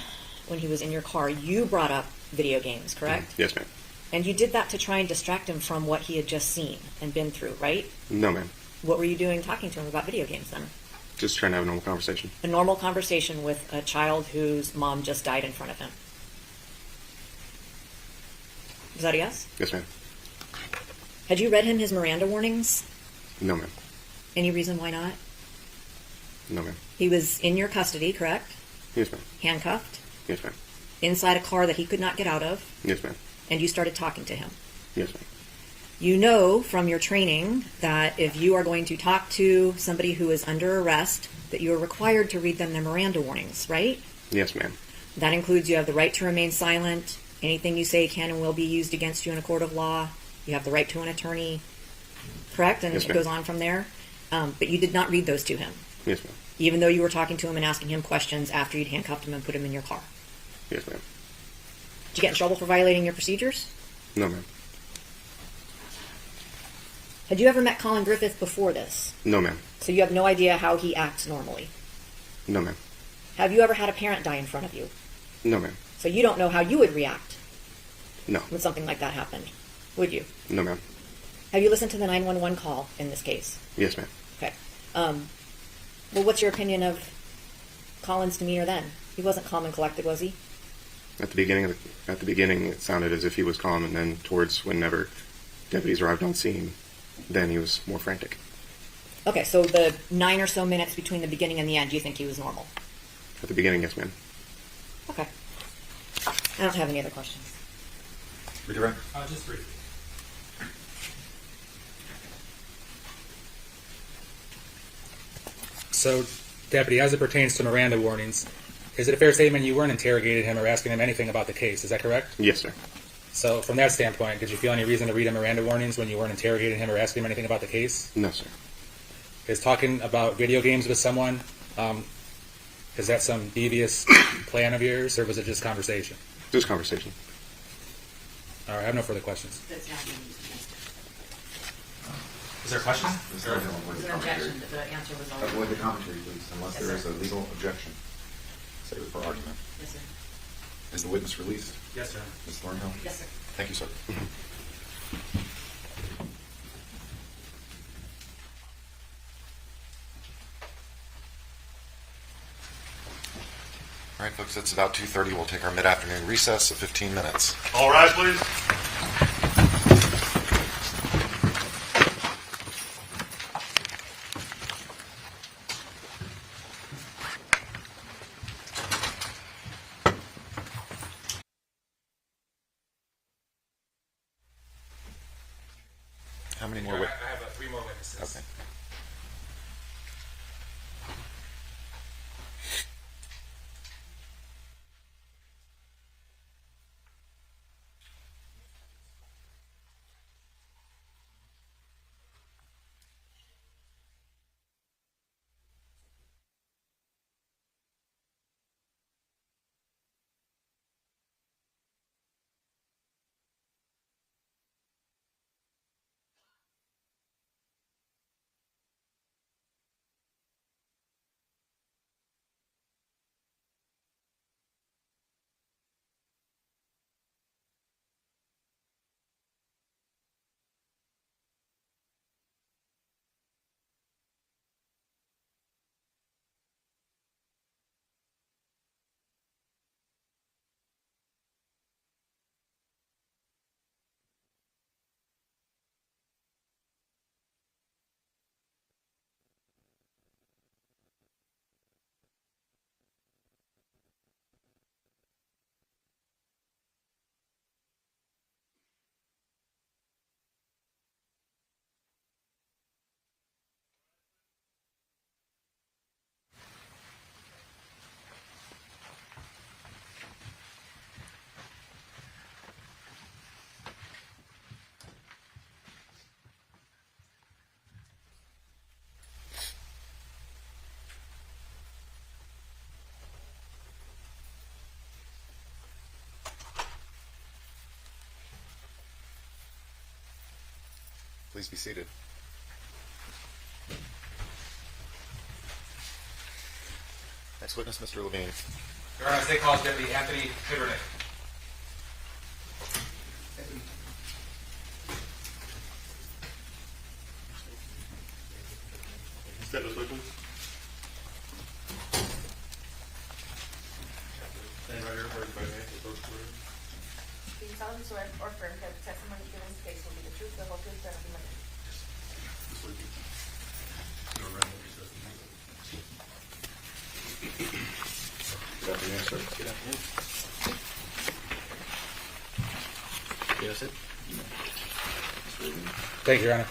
when he was in your car, you brought up video games, correct? Yes, ma'am. And you did that to try and distract him from what he had just seen and been through, right? No, ma'am. What were you doing talking to him about video games then? Just trying to have a normal conversation. A normal conversation with a child whose mom just died in front of him. Is that a yes? Yes, ma'am. Had you read him his Miranda warnings? No, ma'am. Any reason why not? No, ma'am. He was in your custody, correct? Yes, ma'am. Handcuffed, Yes, ma'am. inside a car that he could not get out of, Yes, ma'am. and you started talking to him. Yes, ma'am. You know from your training that if you are going to talk to somebody who is under arrest, that you are required to read them their Miranda warnings, right? Yes, ma'am. That includes you have the right to remain silent. Anything you say can and will be used against you in a court of law. You have the right to an attorney, correct? And Yes, it ma'am. goes on from there. But you did not read those to him, Yes, ma'am. even though you were talking to him and asking him questions after you'd handcuffed him and put him in your car. Yes, ma'am. Did you get in trouble for violating your procedures? No, ma'am. Had you ever met Collin Griffith before this? No, ma'am. So you have no idea how he acts normally. No, ma'am. Have you ever had a parent die in front of you? No, ma'am. So you don't know how you would react No. when something like that happened, would you? No, ma'am. Have you listened to the 911 call in this case? Yes, ma'am. Okay. Well, what's your opinion of Collin's demeanor then? He wasn't calm and collected, was he? At the beginning, it sounded as if he was calm, and then towards whenever deputies arrived on scene, then he was more frantic. Okay, so the 9 or so minutes between the beginning and the end, you think he was normal? At the beginning, yes, ma'am. Okay. I don't have any other questions. Redirect. Just briefly. So, Deputy, as it pertains to Miranda warnings, is it a fair statement you weren't interrogating him or asking him anything about the case? Is that correct? Yes, sir. So, from that standpoint, did you feel any reason to read him Miranda warnings when you weren't interrogating him or asking him anything about the case? No, sir. Is talking about video games with someone, is that some devious plan of yours, or was it just conversation? Just conversation. All right, I have no further questions. That's not being used against him. Is there a question? Is there It was an objection, but the answer was already... Avoid the commentary, please, unless Yes, there is sir. a legal objection. Save it for argument. Yes, sir. Is the witness released? Yes, sir. Ms. Thornhill? Yes, sir. Thank you, sir. All right, folks, it's about 2:30. We'll take our mid-afternoon recess of 15 minutes. All rise, please. many more? I have 3 more witnesses. Okay. Please be seated. Next witness, Mr. Levine. Your Honor, State College Deputy Anthony Pivernick. Step this way, please. Stand right here for everybody. Do you solemnly swear or affirm that the testimony given in this case will be the truth, the whole truth, and nothing but the truth? This way, please. Go around with your testimony. Good afternoon, sir. Good afternoon. Yes, it. Thank you, Your Honor.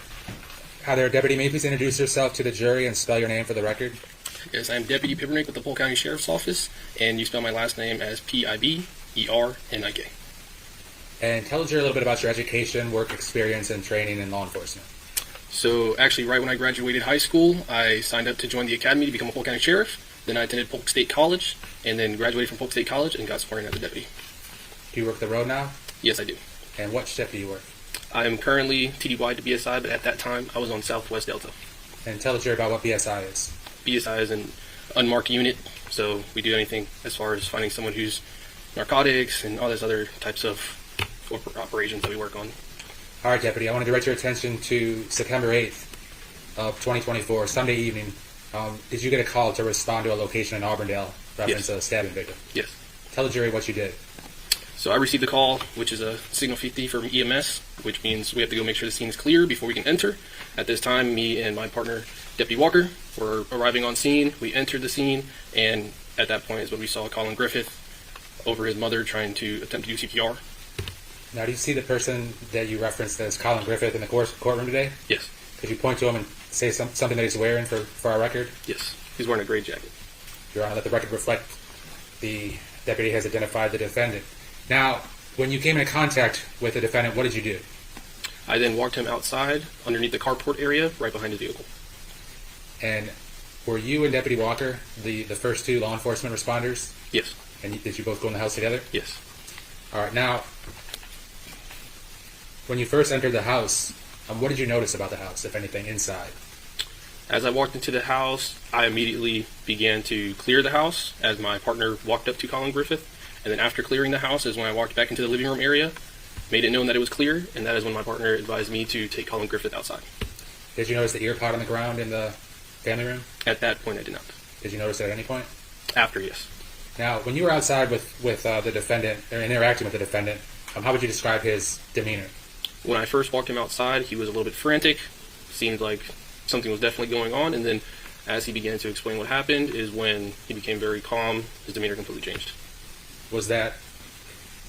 Hi there, Deputy. May you please introduce yourself to the jury and spell your name for the record? Yes, I'm Deputy Pivernick with the Polk County Sheriff's Office, and you spell my last name as Pibernik. And tell the jury a little bit about your education, work experience, and training in law enforcement. So actually, right when I graduated high school, I signed up to join the academy to become a Polk County Sheriff. Then I attended Polk State College, and then graduated from Polk State College and got sworn in as a deputy. Do you work the road now? Yes, I do. And what shift do you work? I am currently TDY to BSI, but at that time, I was on Southwest Delta. And tell the jury about what BSI is. BSI is an unmarked unit, so we do anything as far as finding someone who's narcotics and all those other types of operations that we work on. All right, Deputy, I want to direct your attention to September 8th of 2024, Sunday evening. Did you get a call to respond to a location in Auburndale reference a stabbing victim? Yes. Tell the jury what you did. So I received a call, which is a signal 50 from EMS, which means we have to go make sure the scene is clear before we can enter. At this time, me and my partner, Deputy Walker, were arriving on scene. We entered the scene, and at that point is when we saw Collin Griffith over his mother trying to attempt to do CPR. Now, do you see the person that you referenced as Collin Griffith in the courtroom today? Yes. Could you point to him and say something that he's wearing for our record? Yes. He's wearing a gray jacket. Your Honor, let the record reflect the deputy has identified the defendant. Now, when you came into contact with the defendant, what did you do? I then walked him outside underneath the carport area right behind his vehicle. And were you and Deputy Walker the first two law enforcement responders? Yes. And did you both go in the house together? Yes. All right. Now, when you first entered the house, what did you notice about the house, if anything, inside? As I walked into the house, I immediately began to clear the house as my partner walked up to Collin Griffith. And then after clearing the house is when I walked back into the living room area, made it known that it was clear, and that is when my partner advised me to take Collin Griffith outside. Did you notice the ear pod on the ground in the family room? At that point, I did not. Did you notice it at any point? After, yes. Now, when you were outside with the defendant, or interacting with the defendant, how would you describe his demeanor? When I first walked him outside, he was a little bit frantic. Seemed like something was definitely going on, and then as he began to explain what happened is when he became very calm. His demeanor completely changed. Was that...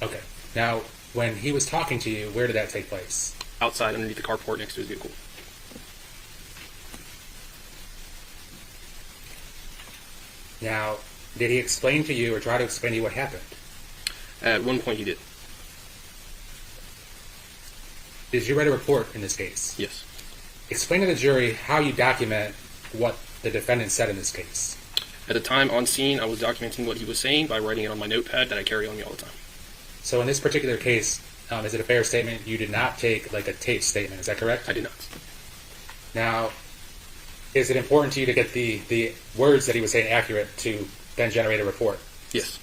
Okay. Now, when he was talking to you, where did that take place? outside underneath the carport next to his vehicle. Now, did he explain to you or try to explain to you what happened? At one point, he did. Did you write a report in this case? Yes. Explain to the jury how you document what the defendant said in this case. At the time on scene, I was documenting what he was saying by writing it on my notepad that I carry on me all the time. So in this particular case, is it a fair statement you did not take like a tape statement? Is that correct? I did not. Now, is it important to you to get the words that he was saying accurate to then generate a report? Yes.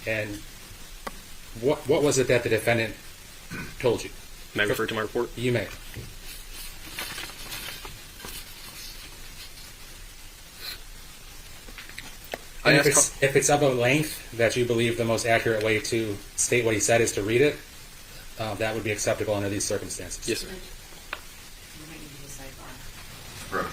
And what was it that the defendant told you? May I refer to my report? You may. And if it's of a length that you believe the most accurate way to state what he said is to read it, that would be acceptable under these circumstances. Yes, sir. Right.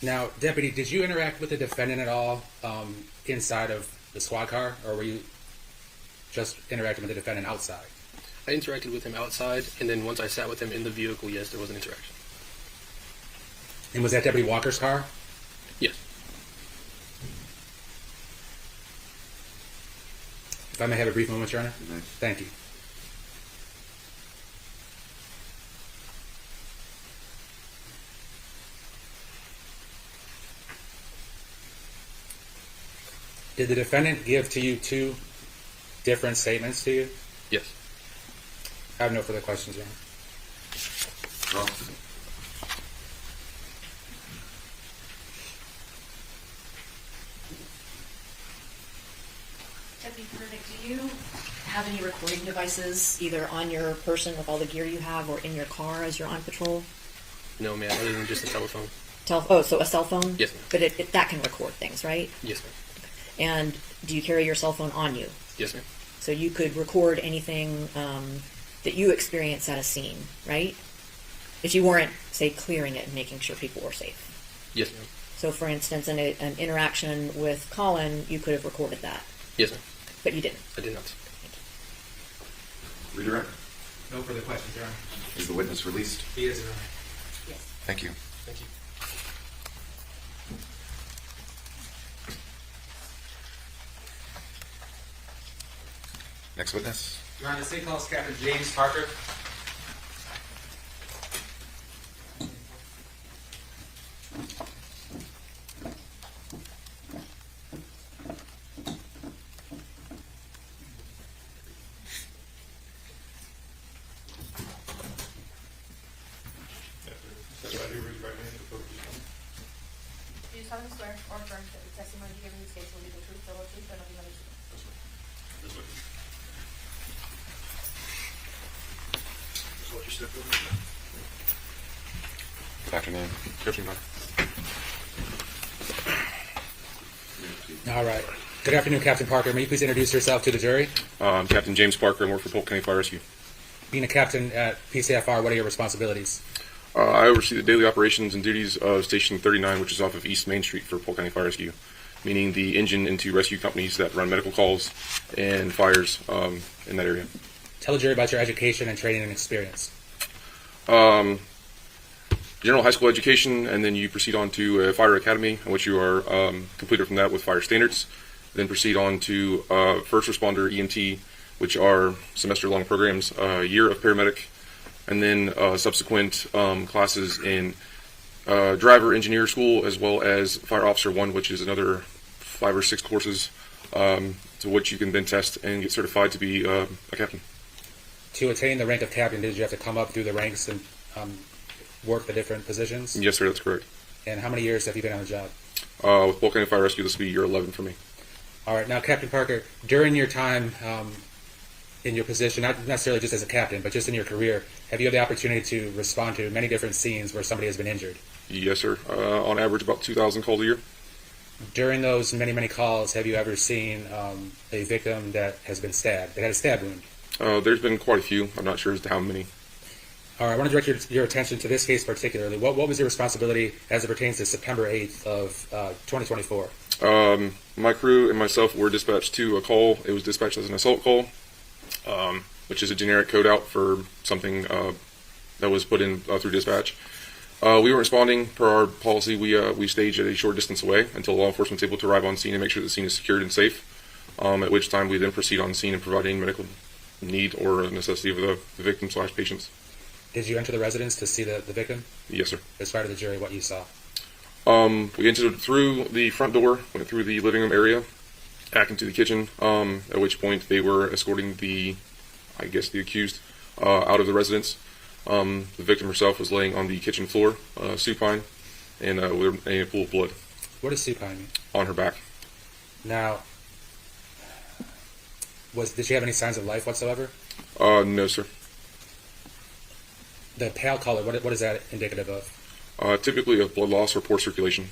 Now, Deputy, did you interact with the defendant at all inside of the squad car, or were you just interacting with the defendant outside? I interacted with him outside, and then once I sat with him in the vehicle, yes, there was an interaction. And was that Deputy Walker's car? Yes. If I may have a brief moment, Your Honor. Thank you. Did the defendant give to you two different statements to you? Yes. I have no further questions, Your Honor. Deputy Prudnick, do you have any recording devices either on your person with all the gear you have or in your car as you're on patrol? No, ma'am, other than just a telephone. So a cell phone? Yes, ma'am. But that can record things, right? Yes, ma'am. And do you carry your cell phone on you? Yes, ma'am. So you could record anything that you experience at a scene, right? If you weren't, say, clearing it and making sure people were safe. Yes, ma'am. So, for instance, in an interaction with Collin, you could have recorded that. Yes, ma'am. But you didn't. I did not. Redirect. No further questions, Your Honor. Is the witness released? He is, Your Honor. Yes. Thank you. Thank you. Next witness. Your Honor, the state calls Captain James Parker. Do you solemnly swear or affirm that the testimony you give in this case will be the truth, the whole truth, and nothing but the truth? Good afternoon. All right. Good afternoon, Captain Parker. May you please introduce yourself to the jury? I'm Captain James Parker. I work for Polk County Fire Rescue. Being a captain at PCFR, what are your responsibilities? I oversee the daily operations and duties of Station 39, which is off of East Main Street for Polk County Fire Rescue, meaning the engine into rescue companies that run medical calls and fires in that area. Tell the jury about your education and training and experience. General high school education, and then you proceed on to a fire academy, in which you are completed from that with fire standards. Then proceed on to first responder EMT, which are semester-long programs, a year of paramedic, and then subsequent classes in driver engineer school, as well as fire officer 1, which is another 5 or 6 courses to which you can then test and get certified to be a captain. To attain the rank of captain, did you have to come up through the ranks and work the different positions? Yes, sir, that's correct. And how many years have you been on the job? With Polk County Fire Rescue, this will be year 11 for me. All right. Now, Captain Parker, during your time in your position, not necessarily just as a captain, but just in your career, have you had the opportunity to respond to many different scenes where somebody has been injured? Yes, sir. On average, about 2,000 calls a year. During those many, many calls, have you ever seen a victim that has been stabbed, that had a stab wound? There's been quite a few. I'm not sure as to how many. All right. I want to direct your attention to this case particularly. What was your responsibility as it pertains to September 8th of 2024? My crew and myself were dispatched to a call. It was dispatched as an assault call, which is a generic code out for something that was put in through dispatch. We were responding per our policy. We staged at a short distance away until law enforcement was able to arrive on scene and make sure the scene is secured and safe, at which time we then proceed on scene and provide any medical need or necessity of the victim/patients. Did you enter the residence to see the victim? Yes, sir. Describe to the jury what you saw. We entered through the front door, went through the living room area, back into the kitchen, at which point they were escorting the accused, out of the residence. The victim herself was laying on the kitchen floor, supine, and with a pool of blood. What does supine mean? On her back. Now, did she have any signs of life whatsoever? No, sir. The pale color, what is that indicative of? Typically of blood loss or poor circulation.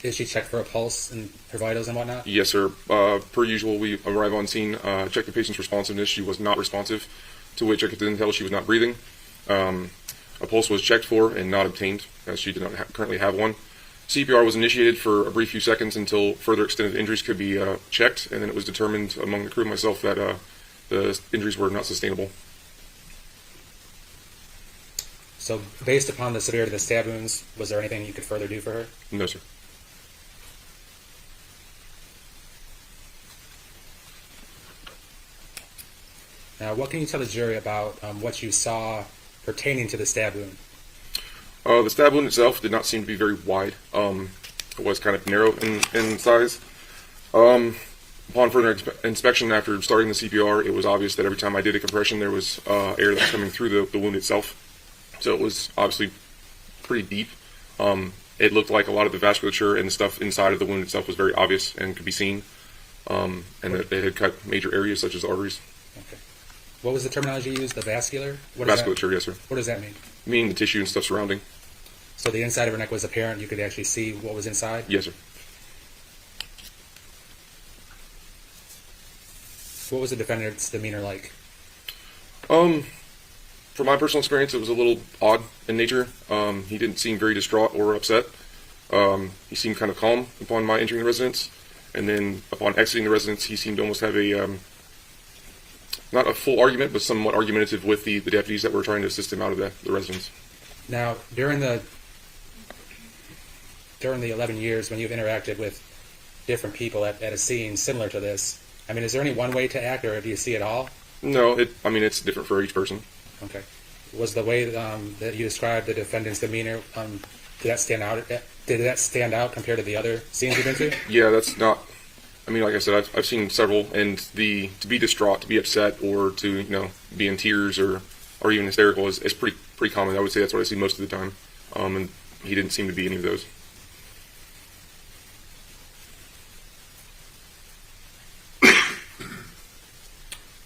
Did she check for a pulse and her vitals and whatnot? Yes, sir. Per usual, we arrive on scene, check the patient's responsiveness. She was not responsive, to which I could then tell she was not breathing. A pulse was checked for and not obtained, as she did not currently have one. CPR was initiated for a brief few seconds until further extended injuries could be checked, and then it was determined among the crew and myself that the injuries were not sustainable. So, based upon the severity of the stab wounds, was there anything you could further do for her? No, sir. Now, what can you tell the jury about what you saw pertaining to the stab wound? The stab wound itself did not seem to be very wide. It was kind of narrow in size. Upon further inspection after starting the CPR, it was obvious that every time I did a compression, there was air that was coming through the wound itself. So it was obviously pretty deep. It looked like a lot of the vasculature and the stuff inside of the wound itself was very obvious and could be seen, and that they had cut major areas such as arteries. Okay. What was the terminology you used? The vascular? Vasculature, yes, sir. What does that mean? Meaning the tissue and stuff surrounding. So the inside of her neck was apparent. You could actually see what was inside? Yes, sir. What was the defendant's demeanor like? From my personal experience, it was a little odd in nature. He didn't seem very distraught or upset. He seemed kind of calm upon my entering the residence, and then upon exiting the residence, he seemed to almost have a not a full argument, but somewhat argumentative with the deputies that were trying to assist him out of the residence. Now, during the 11 years when you've interacted with different people at a scene similar to this, I mean, is there any one way to act, or do you see it all? No, it's different for each person. Okay. Was the way that you described the defendant's demeanor, did that stand out? Did that stand out compared to the other scenes you've been to? Yeah, that's not. I mean, like I said, I've seen several, and to be distraught, to be upset, or to be in tears or even hysterical is pretty common. I would say that's what I see most of the time, and he didn't seem to be any of those.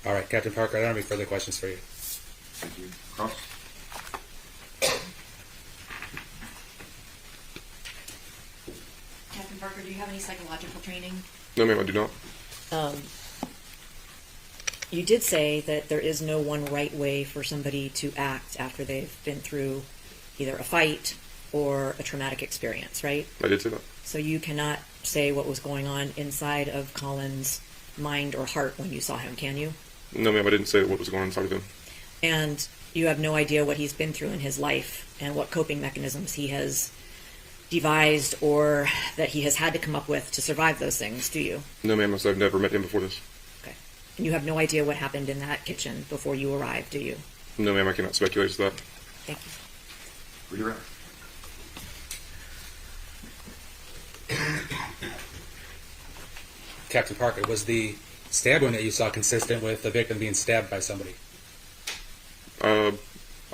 All right, Captain Parker, I don't have any further questions for you. Thank you. Cross. Captain Parker, do you have any psychological training? No, ma'am, I do not. You did say that there is no one right way for somebody to act after they've been through either a fight or a traumatic experience, right? I did say that. So you cannot say what was going on inside of Collin's mind or heart when you saw him, can you? No, ma'am, I didn't say what was going on inside of him. And you have no idea what he's been through in his life and what coping mechanisms he has devised or that he has had to come up with to survive those things, do you? No, ma'am, I've never met him before this. Okay. And you have no idea what happened in that kitchen before you arrived, do you? No, ma'am, I cannot speculate as to that. Thank you. Read around. Captain Parker, was the stab wound that you saw consistent with the victim being stabbed by somebody? I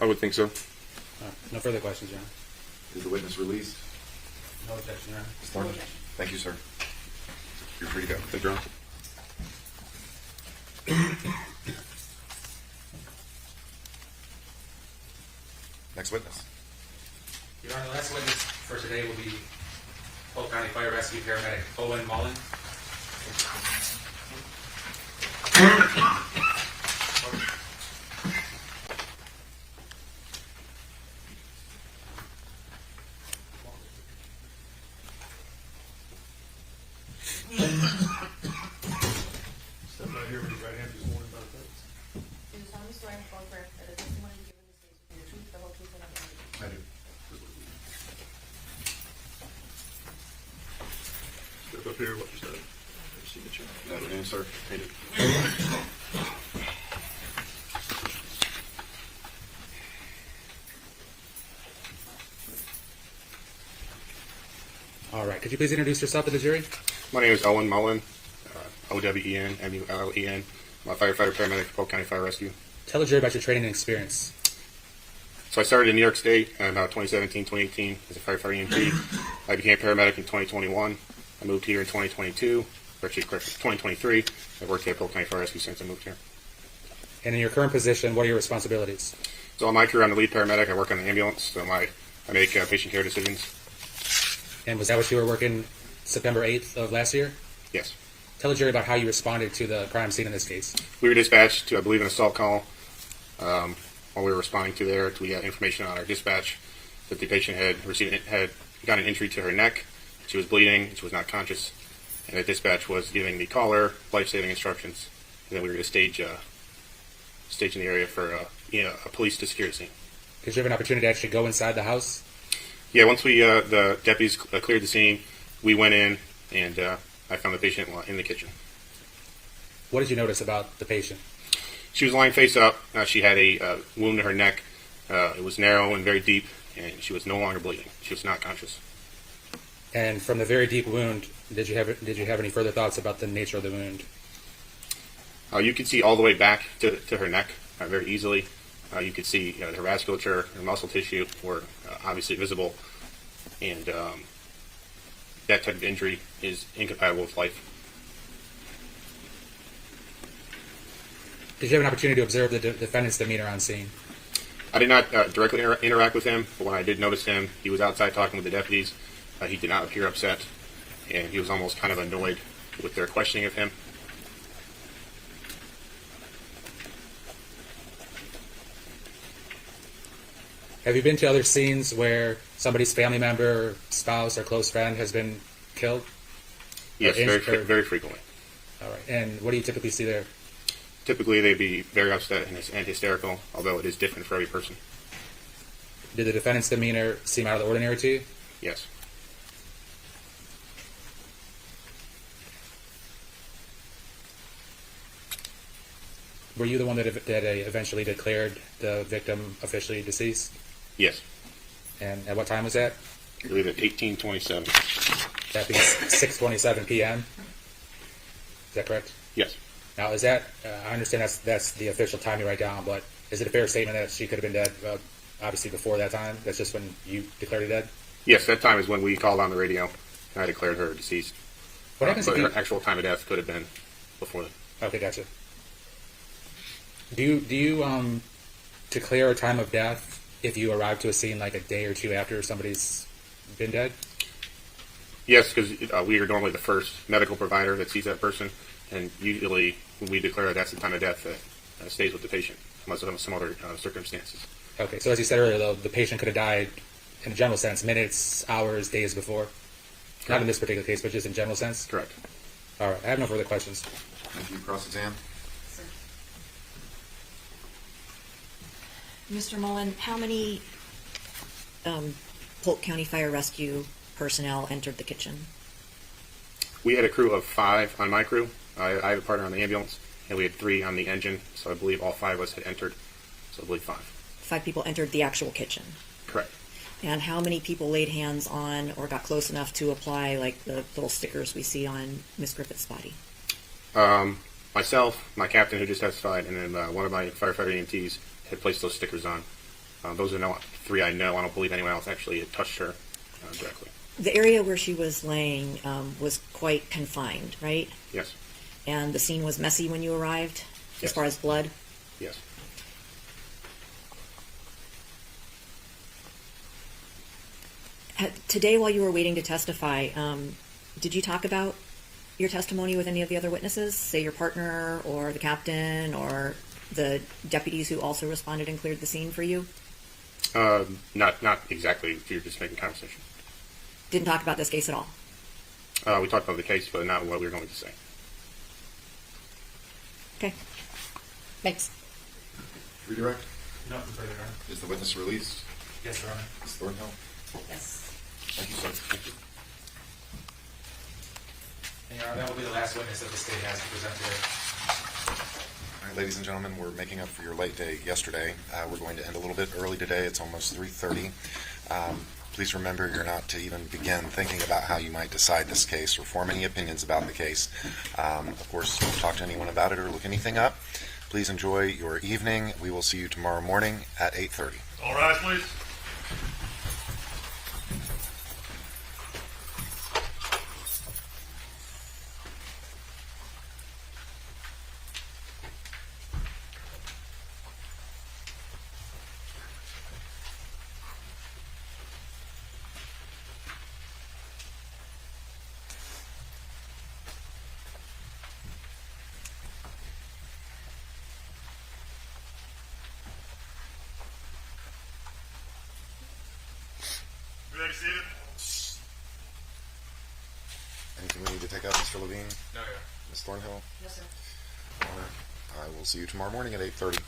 would think so. No further questions, Your Honor. Is the witness released? No objection, Your Honor. Storm? Thank you, sir. You're free to go. Thank you, Your Honor. Next witness. Your Honor, the last witness for today will be Polk County Fire Rescue Paramedic Collin Mullen. Step right here with your right hand, just warning about that. Do you solemnly swear or affirm that the testimony you give in this case will be the truth, the whole truth, and nothing but the truth? I do. Step up here, what you said. Signature. That name, sir. Read it. All right. Could you please introduce yourself to the jury? My name is Owen Mullen, Owen Mullen. I'm a firefighter paramedic for Polk County Fire Rescue. Tell the jury about your training and experience. So I started in New York State in about 2017, 2018 as a firefighter EMT. I became a paramedic in 2021. I moved here in 2022, actually 2023. I've worked here at Polk County Fire Rescue since I moved here. And in your current position, what are your responsibilities? So on my career, I'm the lead paramedic. I work on the ambulance, so I make patient care decisions. And was that what you were working September 8th of last year? Yes. Tell the jury about how you responded to the crime scene in this case. We were dispatched to, I believe, an assault call. while we were responding to there, we got information on our dispatch that the patient had got an injury to her neck. She was bleeding. She was not conscious. And the dispatch was giving the caller life-saving instructions. And then we were going to stage in the area for a police to secure the scene. Did you have an opportunity to actually go inside the house? Yeah, once the deputies cleared the scene, we went in and I found the patient in the kitchen. What did you notice about the patient? She was lying face up. She had a wound in her neck. It was narrow and very deep, and she was no longer bleeding. She was not conscious. And from the very deep wound, did you have any further thoughts about the nature of the wound? You could see all the way back to her neck very easily. You could see her vasculature, her muscle tissue were obviously visible, and that type of injury is incompatible with life. Did you have an opportunity to observe the defendant's demeanor on scene? I did not directly interact with him, but when I did notice him, he was outside talking with the deputies. He did not appear upset, and he was almost kind of annoyed with their questioning of him. Have you been to other scenes where somebody's family member, or spouse, or close friend has been killed? Yes, very frequently. All right. And what do you typically see there? Typically, they'd be very upset and hysterical, although it is different for every person. Did the defendant's demeanor seem out of the ordinary to you? Yes. Were you the one that eventually declared the victim officially deceased? Yes. And at what time was that? I believe at 18:27. That being 6:27 p.m. Is that correct? Yes. Now, is that? I understand that's the official time you write down, but is it a fair statement that she could have been dead? Obviously, before that time. That's just when you declared her dead. Yes, that time is when we called on the radio and I declared her deceased. What happens but if her actual time of death could have been before that. Okay, gotcha. Do you declare a time of death if you arrive to a scene like a day or two after somebody's been dead? Yes, because we are normally the first medical provider that sees that person, and usually when we declare that's the time of death that stays with the patient, unless there's some other circumstances. Okay, so as you said earlier, though, the patient could have died, in a general sense, minutes, hours, days before. Correct. Not in this particular case, but just in general sense? Correct. All right, I have no further questions. Thank you. Cross-exam. Mr. Mullen, how many Polk County Fire Rescue personnel entered the kitchen? We had a crew of 5 on my crew. I had a partner on the ambulance, and we had 3 on the engine, so I believe all 5 of us had entered, so I believe 5. 5 people entered the actual kitchen? Correct. And how many people laid hands on or got close enough to apply, like the little stickers we see on Miss Griffith's body? Myself, my captain who just testified, and then one of my firefighter EMTs had placed those stickers on. Those are the 3 I know. I don't believe anyone else actually had touched her directly. The area where she was laying was quite confined, right? Yes. And the scene was messy when you arrived, Yes. as far as blood? Yes. Today, while you were waiting to testify, did you talk about your testimony with any of the other witnesses, say your partner or the captain or the deputies who also responded and cleared the scene for you? Not exactly. You're just making conversation. Didn't talk about this case at all? We talked about the case, but not what we were going to say. Okay. Thanks. Redirect. No, further, Your Honor. Is the witness released? Yes, Your Honor. Ms. Thornhill? Yes. Thank you, sir. Thank you. And Your Honor, that will be the last witness that the state has to present today. All right, ladies and gentlemen, we're making up for your late day yesterday. We're going to end a little bit early today. It's almost 3:30. Please remember you're not to even begin thinking about how you might decide this case or form any opinions about the case. Of course, don't talk to anyone about it or look anything up. Please enjoy your evening. We will see you tomorrow morning at 8:30. All rise, please. Anything we need to take out, Mr. Levine? No, yeah. Ms. Thornhill? Yes, sir. All right. I will see you tomorrow morning at 8:30.